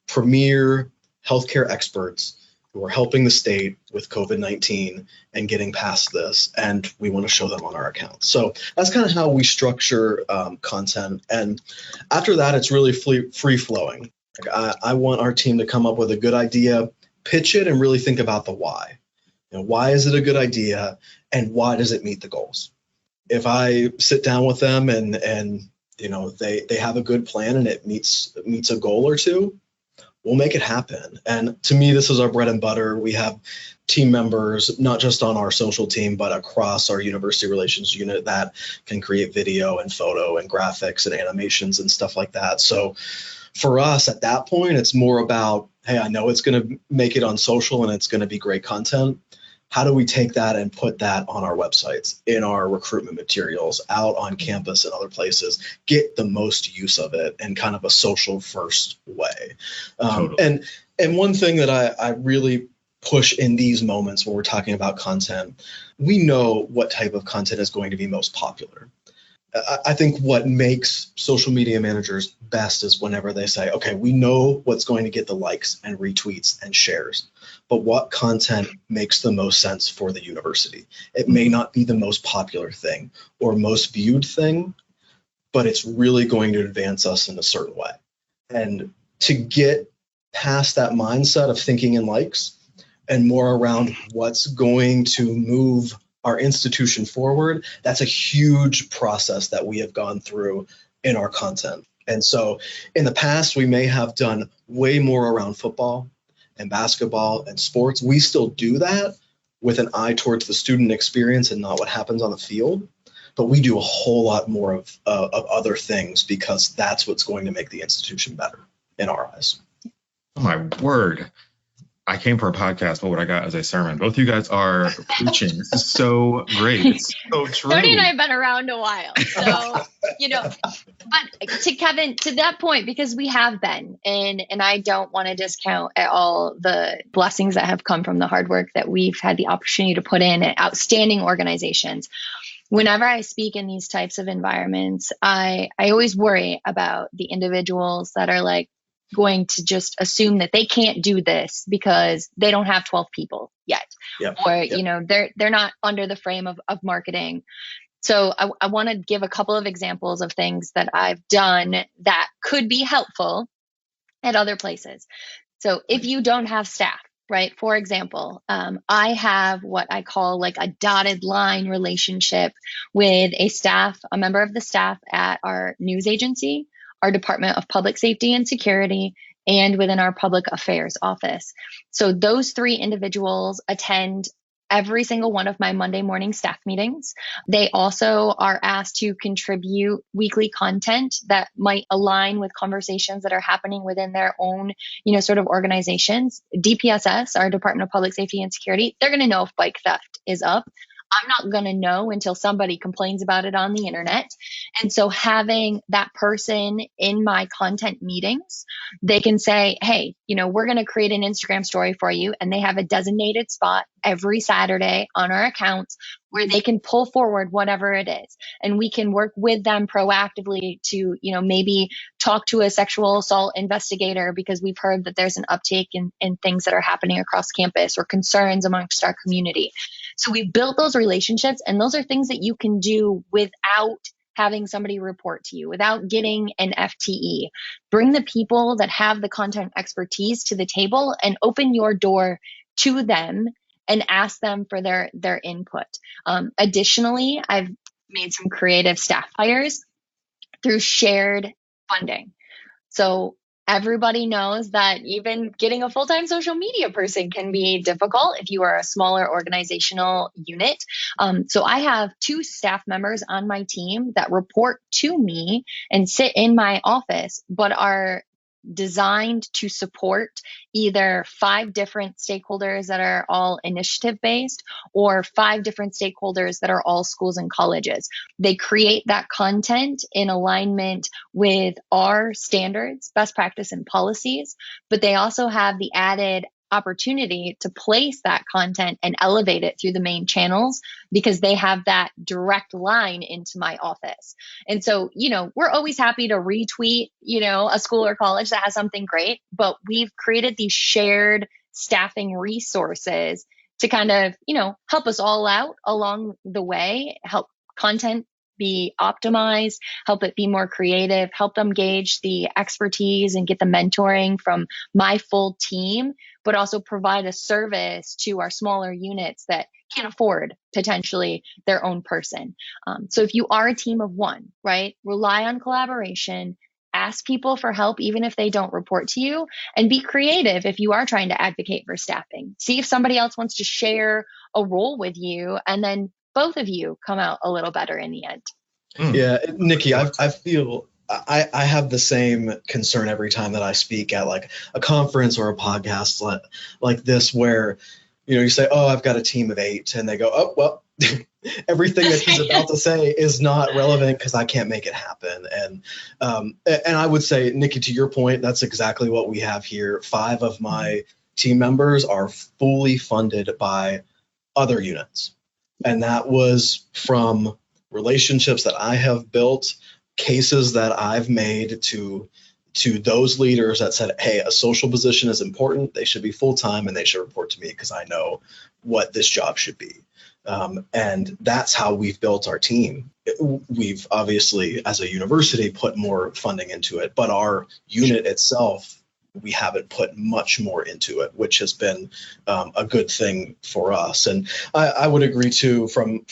premier healthcare experts who are helping the state with COVID-19 and getting past this, and we want to show them on our account. So that's kind of how we structure content. And after that, it's really free flowing. I want our team to come up with a good idea, pitch it, and really think about the why. Why is it a good idea, and why does it meet the goals? If I sit down with them and they have a good plan and it meets a goal or two, we'll make it happen. And to me, this is our bread and butter. We have team members, not just on our social team, but across our university relations unit that can create video and photo and graphics and animations and stuff like that. So for us at that point, it's more about, hey, I know it's going to make it on social and it's going to be great content. How do we take that and put that on our websites, in our recruitment materials, out on campus and other places, get the most use of it in kind of a social first way? Totally. And one thing that I really push in these moments when we're talking about content, we know what type of content is going to be most popular. I think what makes social media managers best is whenever they say, okay, we know what's going to get the likes and retweets and shares, but what content makes the most sense for the university? It may not be the most popular thing or most viewed thing, but it's really going to advance us in a certain way. And to get past that mindset of thinking in likes and more around what's going to move our institution forward, that's a huge process that we have gone through in our content. And so in the past, we may have done way more around football and basketball and sports. We still do that with an eye towards the student experience and not what happens on the field. But we do a whole lot more of other things because that's what's going to make the institution better in our eyes. Oh, my word. I came for a podcast, but what I got is a sermon. Both of you guys are preaching. This is so great. It's so true. Tony and I have been around a while. So, but to Kevin, to that point, because we have been, and I don't want to discount at all the blessings that have come from the hard work that we've had the opportunity to put in at outstanding organizations. Whenever I speak in these types of environments, I always worry about the individuals that are like, going to just assume that they can't do this because they don't have 12 people yet. Yep. Or, yep. They're not under the frame of marketing. So I want to give a couple of examples of things that I've done that could be helpful at other places. So if you don't have staff, right? For example, I have what I call like a dotted line relationship with a member of the staff at our news agency, our Department of Public Safety and Security, and within our Public Affairs office. So those three individuals attend every single one of my Monday morning staff meetings. They also are asked to contribute weekly content that might align with conversations that are happening within their own, sort of organizations. DPSS, our Department of Public Safety and Security, they're going to know if bike theft is up. I'm not going to know until somebody complains about it on the internet. And so having that person in my content meetings, they can say, hey, we're going to create an Instagram story for you. And they have a designated spot every Saturday on our accounts where they can pull forward whatever it is. And we can work with them proactively to, maybe talk to a sexual assault investigator because we've heard that there's an uptake in things that are happening across campus or concerns amongst our community. So we've built those relationships, and those are things that you can do without having somebody report to you, without getting an FTE. Bring the people that have the content expertise to the table and open your door to them and ask them for their input. Additionally, I've made some creative staff hires through shared funding. So everybody knows that even getting a full-time social media person can be difficult if you are a smaller organizational unit. So I have 2 staff members on my team that report to me and sit in my office, but are designed to support either 5 different stakeholders that are all initiative based or 5 different stakeholders that are all schools and colleges. They create that content in alignment with our standards, best practice, and policies, but they also have the added opportunity to place that content and elevate it through the main channels because they have that direct line into my office. And so, we're always happy to retweet, a school or college that has something great, but we've created these shared staffing resources to kind of, help us all out along the way, help content be optimized, help it be more creative, help them gauge the expertise and get the mentoring from my full team, but also provide a service to our smaller units that can't afford potentially their own person. So if you are a team of 1, right, rely on collaboration, ask people for help, even if they don't report to you, and be creative if you are trying to advocate for staffing. See if somebody else wants to share a role with you, and then both of you come out a little better in the end. Yeah, Nikki, I feel I have the same concern every time that I speak at like a conference or a podcast like this, where, you say, oh, I've got a team of 8, and they go, oh, well, everything that he's about to say is not relevant because I can't make it happen. And I would say, Nikki, to your point, that's exactly what we have here. 5 of my team members are fully funded by other units. And that was from relationships that I have built, cases that I've made to those leaders that said, hey, a social position is important. They should be full-time and they should report to me because I know what this job should be. And that's how we've built our team. We've obviously, as a university, put more funding into it, but our unit itself, we haven't put much more into it, which has been a good thing for us. And I would agree too, from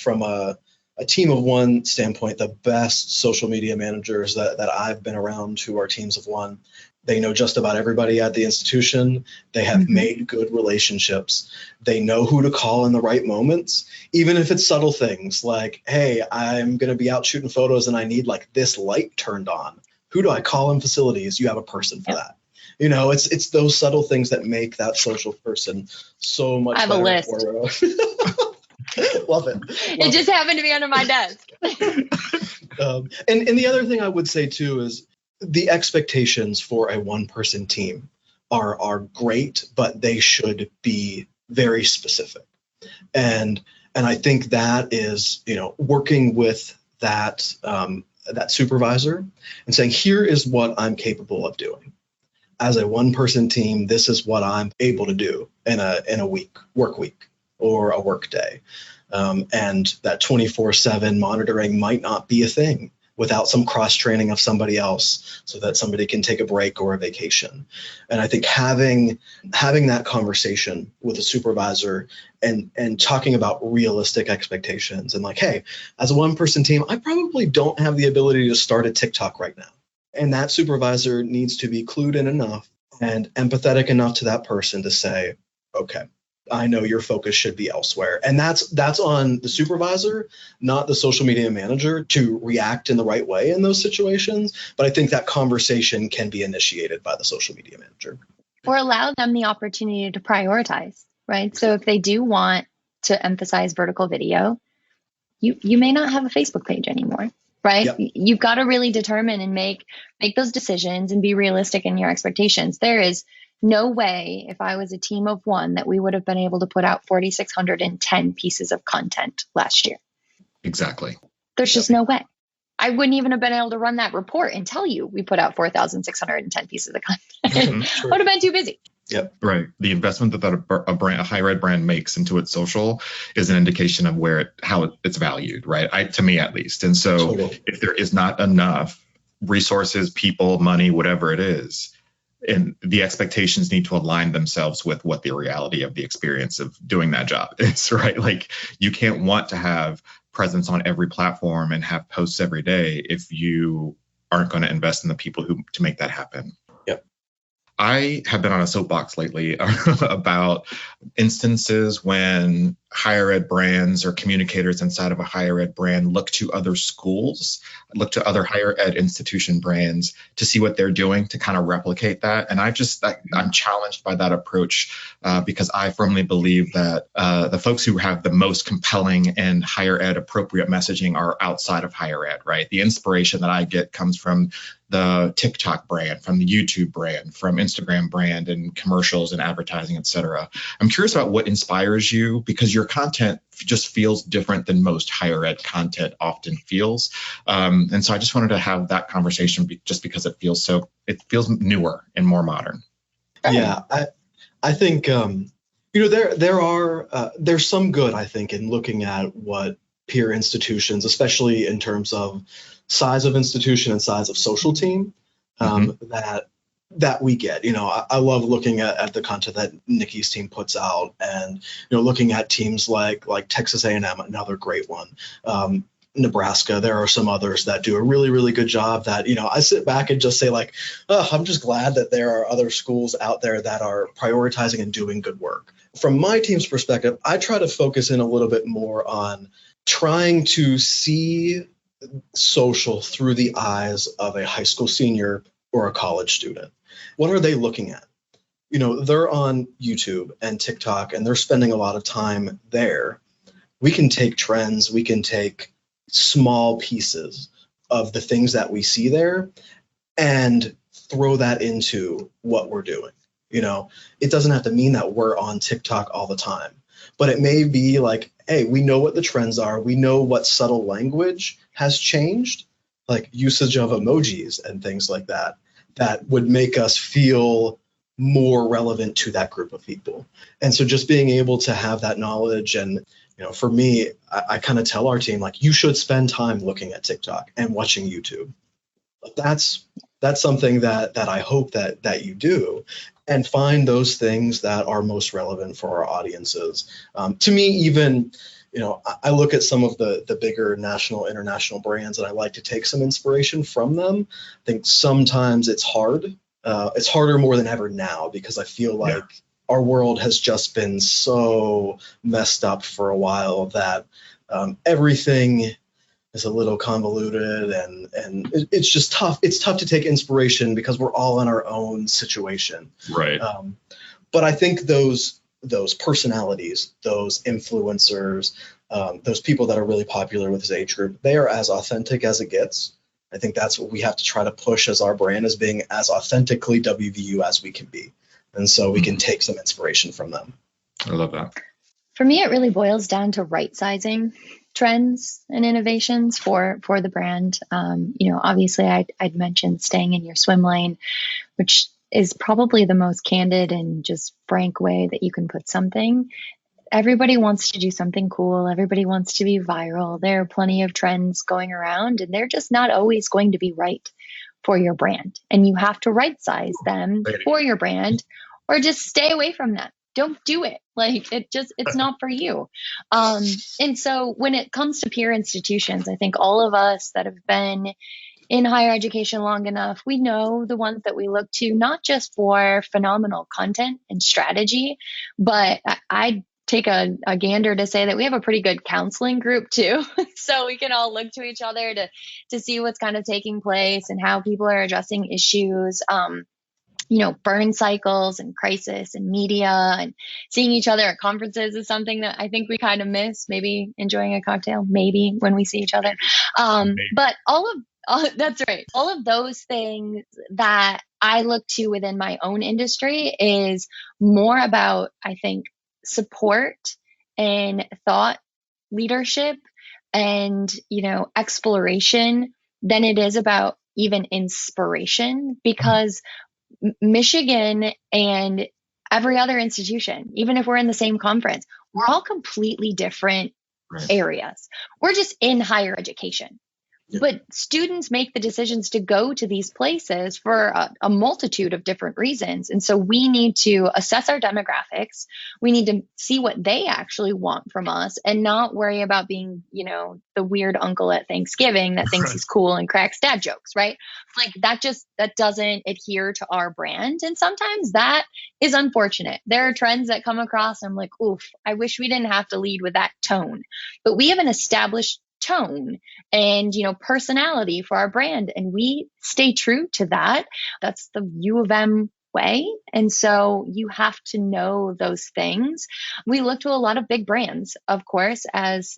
a team of 1 standpoint, the best social media managers that I've been around who are teams of 1, they know just about everybody at the institution. They have made good relationships. They know who to call in the right moments, even if it's subtle things like, hey, I'm going to be out shooting photos and I need like this light turned on. Who do I call in facilities? You have a person for that. It's those subtle things that make that social person so much better. I have a list. Love it. It just happened to be under my desk. And the other thing I would say too is the expectations for a 1-person team are great, but they should be very specific. And I think that is, working with that supervisor and saying, here is what I'm capable of doing. As a 1-person team, this is what I'm able to do in a work week or a work day. And that 24/7 monitoring might not be a thing without some cross-training of somebody else so that somebody can take a break or a vacation. And I think having that conversation with a supervisor and talking about realistic expectations and like, hey, as a 1-person team, I probably don't have the ability to start a TikTok right now. And that supervisor needs to be clued in enough and empathetic enough to that person to say, okay, I know your focus should be elsewhere. And that's on the supervisor, not the social media manager, to react in the right way in those situations. But I think that conversation can be initiated by the social media manager. Or allow them the opportunity to prioritize, right? So if they do want to emphasize vertical video, you may not have a Facebook page anymore. Right? Yep. You've got to really determine and make those decisions and be realistic in your expectations. There is no way, if I was a team of 1, that we would have been able to put out 4,610 pieces of content last year. Exactly. There's just no way. I wouldn't even have been able to run that report and tell you we put out 4,610 pieces of content. Sure. I would have been too busy. Yep. Right. The investment that a higher ed brand makes into its social is an indication of how it's valued, right? To me, at least. And so totally. If there is not enough resources, people, money, whatever it is, and the expectations need to align themselves with what the reality of the experience of doing that job is, right? Like you can't want to have presence on every platform and have posts every day if you aren't going to invest in the people to make that happen. I have been on a soapbox lately about instances when higher ed brands or communicators inside of a higher ed brand look to other schools, look to other higher ed institution brands to see what they're doing to kind of replicate that. And I'm challenged by that approach because I firmly believe that the folks who have the most compelling and higher ed appropriate messaging are outside of higher ed, right? The inspiration that I get comes from the TikTok brand, from the YouTube brand, from Instagram brand and commercials and advertising, et cetera. I'm curious about what inspires you because your content just feels different than most higher ed content often feels. And so I just wanted to have that conversation just because it feels newer and more modern. Yeah, I think, there's some good, I think, in looking at what peer institutions, especially in terms of size of institution and size of social team, that we get. I love looking at the content that Nikki's team puts out, and looking at teams like Texas A&M, another great one. Nebraska, there are some others that do a really, really good job that, I sit back and just say I'm just glad that there are other schools out there that are prioritizing and doing good work. From my team's perspective, I try to focus in a little bit more on trying to see social through the eyes of a high school senior or a college student. What are they looking at? They're on YouTube and TikTok and they're spending a lot of time there. We can take trends, we can take small pieces of the things that we see there and throw that into what we're doing. It doesn't have to mean that we're on TikTok all the time, but it may be like, hey, we know what the trends are. We know what subtle language has changed, like usage of emojis and things like that, that would make us feel more relevant to that group of people. And so just being able to have that knowledge, and for me, I kind of tell our team, you should spend time looking at TikTok and watching YouTube. That's something that I hope that you do, and find those things that are most relevant for our audiences. To me, even, I look at some of the bigger national, international brands, and I like to take some inspiration from them. I think sometimes it's hard. It's harder more than ever now because I feel like our world has just been so messed up for a while that everything is a little convoluted, and it's just tough. It's tough to take inspiration because we're all in our own situation. Right. But I think those personalities, those influencers, those people that are really popular with this age group, they are as authentic as it gets. I think that's what we have to try to push as our brand, as being as authentically WVU as we can be. And so we can take some inspiration from them. I love that. For me, it really boils down to right-sizing trends and innovations for the brand. Obviously I'd mentioned staying in your swim lane, which is probably the most candid and just frank way that you can put something. Everybody wants to do something cool. Everybody wants to be viral. There are plenty of trends going around, and they're just not always going to be right for your brand. And you have to right-size them for your brand, or just stay away from them. Don't do it. It's not for you. And so when it comes to peer institutions, I think all of us that have been in higher education long enough, we know the ones that we look to, not just for phenomenal content and strategy, but I'd take a gander to say that we have a pretty good counseling group too. So we can all look to each other to see what's kind of taking place and how people are addressing issues. Burn cycles and crisis and media, and seeing each other at conferences is something that I think we kind of miss. Maybe enjoying a cocktail, maybe when we see each other. But that's right. All of those things that I look to within my own industry is more about, I think, support and thought leadership and, exploration than it is about even inspiration, because Michigan and every other institution, even if we're in the same conference, we're all completely different areas. We're just in higher education. But students make the decisions to go to these places for a multitude of different reasons. And so we need to assess our demographics. We need to see what they actually want from us and not worry about being, the weird uncle at Thanksgiving that thinks he's cool and cracks dad jokes, right? Like that doesn't adhere to our brand. And sometimes that is unfortunate. There are trends that come across and I'm like, oof, I wish we didn't have to lead with that tone. But we have an established tone and personality for our brand, and we stay true to that. That's the U of M way. And so you have to know those things. We look to a lot of big brands, of course, as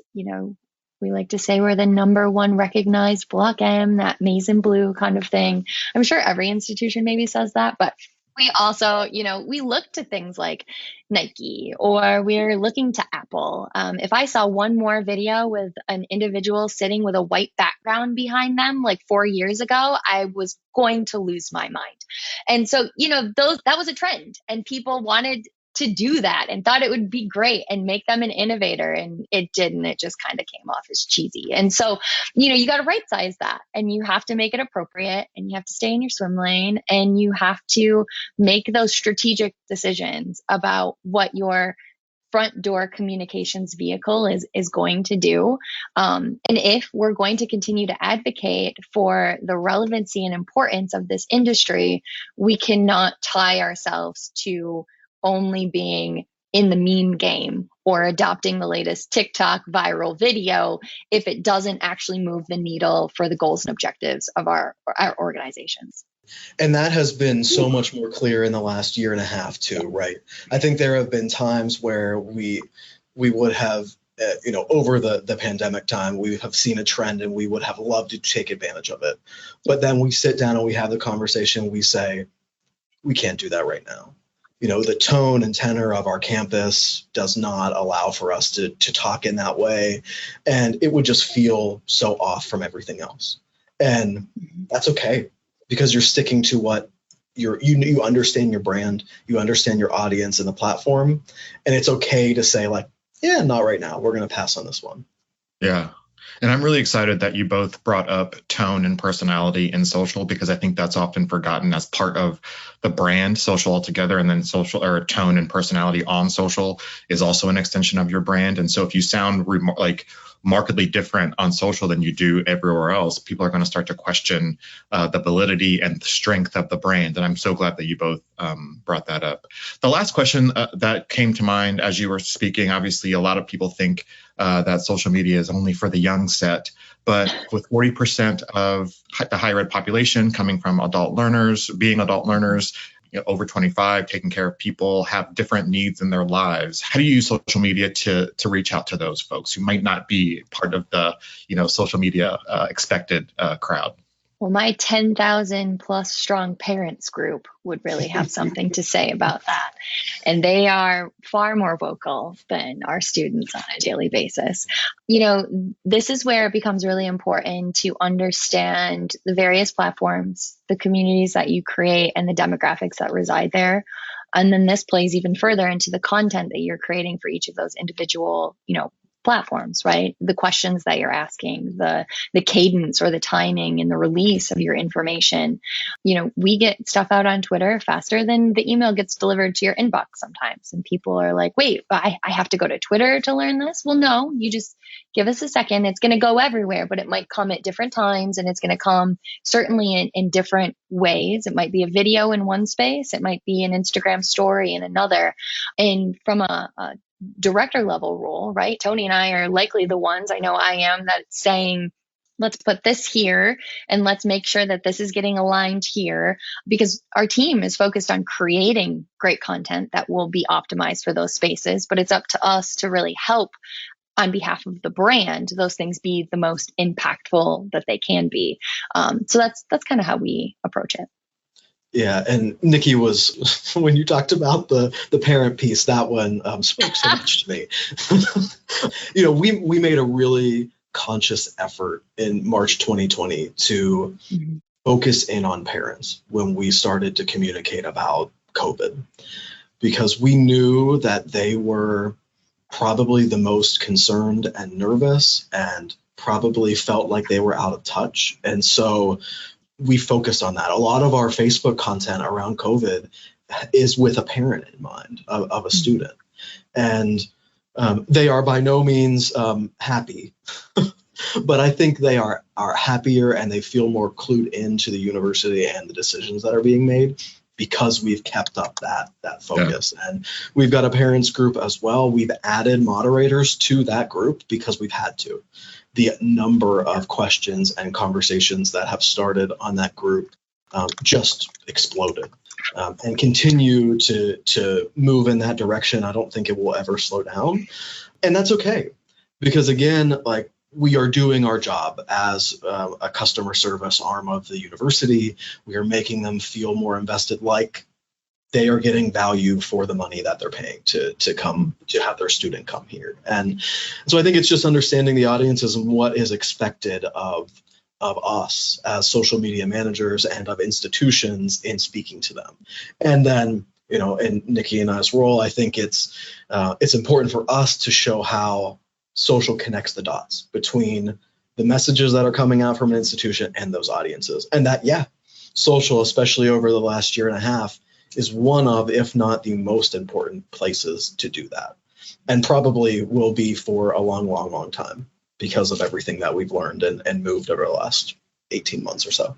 we like to say we're the number one recognized Block M, that maize and blue kind of thing. I'm sure every institution maybe says that, but we also, we look to things like Nike, or we're looking to Apple. If I saw one more video with an individual sitting with a white background behind them like 4 years ago, I was going to lose my mind. And so, that was a trend, and people wanted to do that and thought it would be great and make them an innovator, and it didn't. It just kind of came off as cheesy. And so, you got to right size that, and you have to make it appropriate, and you have to stay in your swim lane, and you have to make those strategic decisions about what your front door communications vehicle is going to do. And if we're going to continue to advocate for the relevancy and importance of this industry, we cannot tie ourselves to only being in the meme game or adopting the latest TikTok viral video if it doesn't actually move the needle for the goals and objectives of our organizations. And that has been so much more clear in the last year and a half too, right? I think there have been times where we would have, over the pandemic time, we have seen a trend and we would have loved to take advantage of it. But then we sit down and we have the conversation, we say, we can't do that right now. The tone and tenor of our campus does not allow for us to talk in that way. And it would just feel so off from everything else. And that's okay, because you're sticking to what you understand your brand, you understand your audience and the platform. And it's okay to say like, yeah, not right now. We're going to pass on this one. Yeah. And I'm really excited that you both brought up tone and personality in social, because I think that's often forgotten as part of the brand, social altogether. And then social, or tone and personality on social, is also an extension of your brand. And so if you sound markedly different on social than you do everywhere else, people are going to start to question the validity and the strength of the brand. And I'm so glad that you both brought that up. The last question that came to mind as you were speaking, obviously a lot of people think that social media is only for the young set, but with 40% of the higher ed population coming from adult learners, over 25, taking care of people, have different needs in their lives. How do you use social media to reach out to those folks who might not be part of the social media expected crowd? Well, my 10,000 plus strong parents group would really have something to say about that. And they are far more vocal than our students on a daily basis. This is where it becomes really important to understand the various platforms, the communities that you create, and the demographics that reside there. And then this plays even further into the content that you're creating for each of those individual, platforms, right? The questions that you're asking, the cadence or the timing and the release of your information. We get stuff out on Twitter faster than the email gets delivered to your inbox sometimes. And people are like, wait, I have to go to Twitter to learn this? Well, no, you just give us a second. It's going to go everywhere, but it might come at different times, and it's going to come certainly in different ways. It might be a video in one space. It might be an Instagram story in another. And from a director level role, right? Tony and I are likely the ones, I know I am, that's saying, let's put this here and let's make sure that this is getting aligned here, because our team is focused on creating great content that will be optimized for those spaces. But it's up to us to really help on behalf of the brand, those things be the most impactful that they can be. So that's kind of how we approach it. Yeah, and Nikki was, when you talked about the parent piece, that one spoke so much to me. We made a really conscious effort in March 2020 to focus in on parents when we started to communicate about COVID, because we knew that they were probably the most concerned and nervous and probably felt like they were out of touch. And so we focused on that. A lot of our Facebook content around COVID is with a parent in mind of a student. And they are by no means happy, but I think they are happier and they feel more clued into the university and the decisions that are being made because we've kept up that focus. Yeah. And we've got a parents group as well. We've added moderators to that group because we've had to. The number of questions and conversations that have started on that group just exploded. And continue to move in that direction. I don't think it will ever slow down. And that's okay. Because again, like, we are doing our job as a customer service arm of the university. We are making them feel more invested, like they are getting value for the money that they're paying to come to have their student come here. And so I think it's just understanding the audiences and what is expected of us as social media managers and of institutions in speaking to them. And then, you know, in Nikki and I's role, I think it's important for us to show how social connects the dots between the messages that are coming out from an institution and those audiences. And that, yeah, social, especially over the last year and a half, is one of, if not the most important places to do that. And probably will be for a long, long, long time because of everything that we've learned and moved over the last 18 months or so.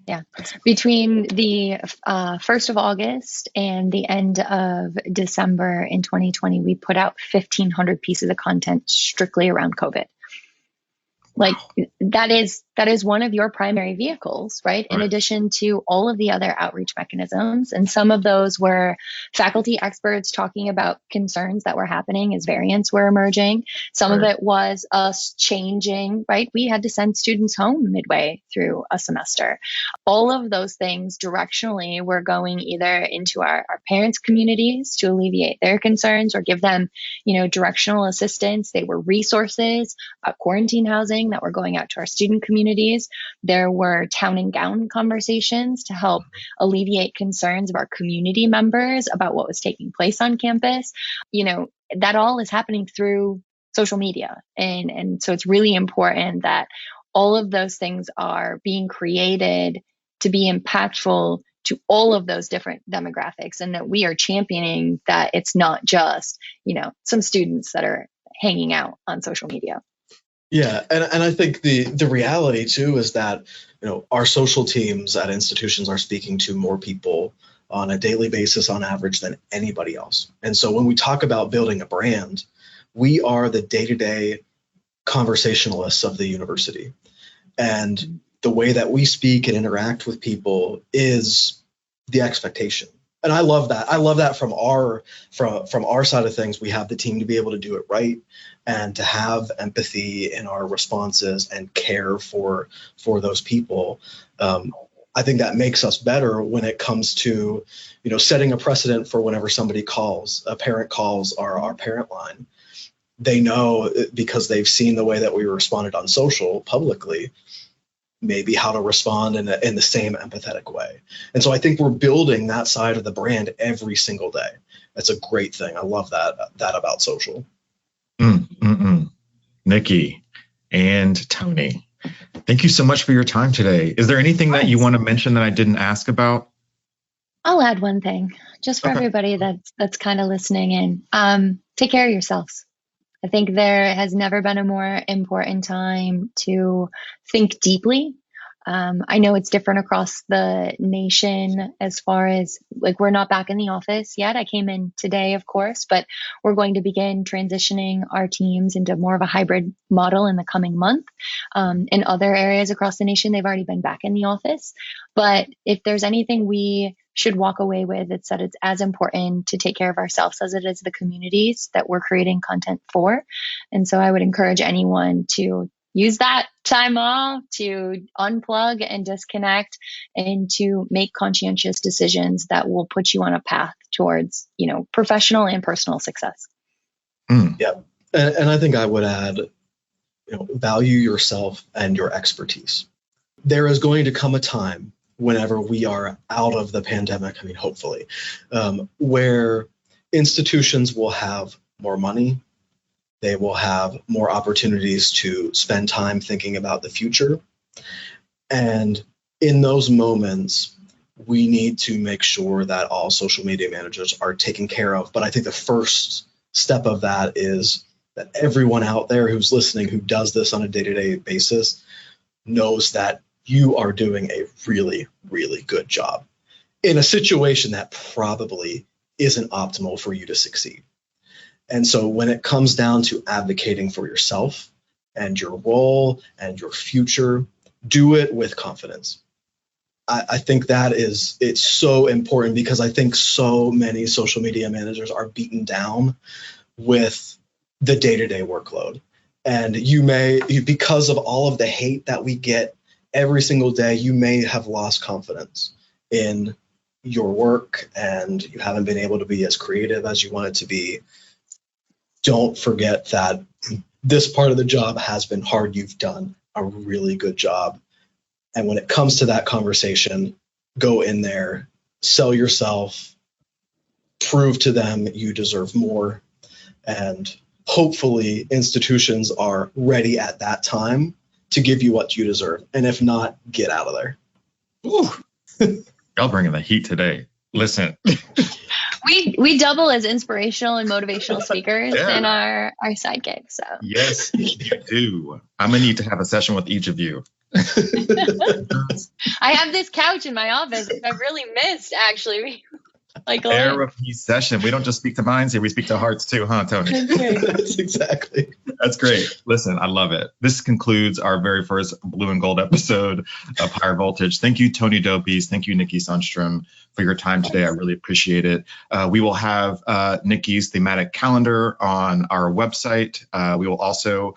Yeah. Between the 1st of August and the end of December in 2020, we put out 1,500 pieces of content strictly around COVID. Like, that is one of your primary vehicles, right? In addition to all of the other outreach mechanisms. And some of those were faculty experts talking about concerns that were happening as variants were emerging. Some of it was us changing, right? We had to send students home midway through a semester. All of those things directionally were going either into our parents' communities to alleviate their concerns or give them, you know, directional assistance. They were resources, quarantine housing that were going out to our student communities. There were town and gown conversations to help alleviate concerns of our community members about what was taking place on campus. You know, that all is happening through social media. And so it's really important that all of those things are being created to be impactful to all of those different demographics, and that we are championing that it's not just, you know, some students that are hanging out on social media. Yeah, and I think the reality too is that, you know, our social teams at institutions are speaking to more people on a daily basis on average than anybody else. And so when we talk about building a brand, we are the day-to-day conversationalists of the university. And the way that we speak and interact with people is the expectation. And I love that. I love that from our side of things. We have the team to be able to do it right and to have empathy in our responses and care for those people. I think that makes us better when it comes to, you know, setting a precedent for whenever somebody calls, a parent calls our parent line. They know, because they've seen the way that we responded on social publicly, maybe how to respond in the same empathetic way. And so I think we're building that side of the brand every single day. That's a great thing. I love that about social. Nikki and Tony, thank you so much for your time today. Is there anything that you want to mention that I didn't ask about? I'll add one thing just for everybody that's kind of listening in. Take care of yourselves. I think there has never been a more important time to think deeply. I know it's different across the nation as far as, like, we're not back in the office yet. I came in today, of course, but we're going to begin transitioning our teams into more of a hybrid model in the coming month. In other areas across the nation, they've already been back in the office. But if there's anything we should walk away with, it's that it's as important to take care of ourselves as it is the communities that we're creating content for. And so I would encourage anyone to use that time off to unplug and disconnect and to make conscientious decisions that will put you on a path towards, you know, professional and personal success. Yeah. And I think I would add, you know, value yourself and your expertise. There is going to come a time whenever we are out of the pandemic, I mean, hopefully, where institutions will have more money, They will have more opportunities to spend time thinking about the future. And in those moments, we need to make sure that all social media managers are taken care of. But I think the first step of that is that everyone out there who's listening, who does this on a day-to-day basis, knows that you are doing a really, really good job in a situation that probably isn't optimal for you to succeed. And so when it comes down to advocating for yourself and your role and your future, do it with confidence. I think that it's so important, because I think so many social media managers are beaten down with the day-to-day workload. And because of all of the hate that we get every single day, you may have lost confidence in your work and you haven't been able to be as creative as you wanted to be. Don't forget that this part of the job has been hard. You've done a really good job. And when it comes to that conversation, go in there, sell yourself, prove to them you deserve more. And hopefully institutions are ready at that time to give you what you deserve. And if not, get out of there. Ooh. Y'all bringing the heat today. Listen. We double as inspirational and motivational speakers in our side gig. So yes, you do. I'm gonna need to have a session with each of you. I have this couch in my office I've really missed, actually. Like therapy session. We don't just speak to minds here, we speak to hearts too, huh, Tony? That's exactly. That's great. Listen, I love it. This concludes our very first Blue and Gold episode of Higher Voltage. Thank you, Tony Dobies. Thank you, Nikki Sunstrum, for your time today. I really appreciate it. We will have Nikki's thematic calendar on our website. We will also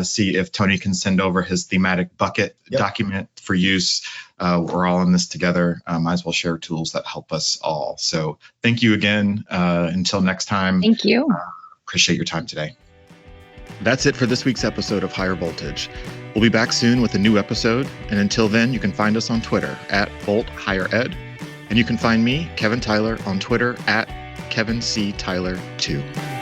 see if Tony can send over his thematic bucket document for use. We're all in this together. Might as well share tools that help us all. So thank you again. Until next time. Thank you. Appreciate your time today. That's it for this week's episode of Higher Voltage. We'll be back soon with a new episode. And until then, you can find us on Twitter @VoltHigherEd. And you can find me, Kevin Tyler, on Twitter @KevinCTyler2.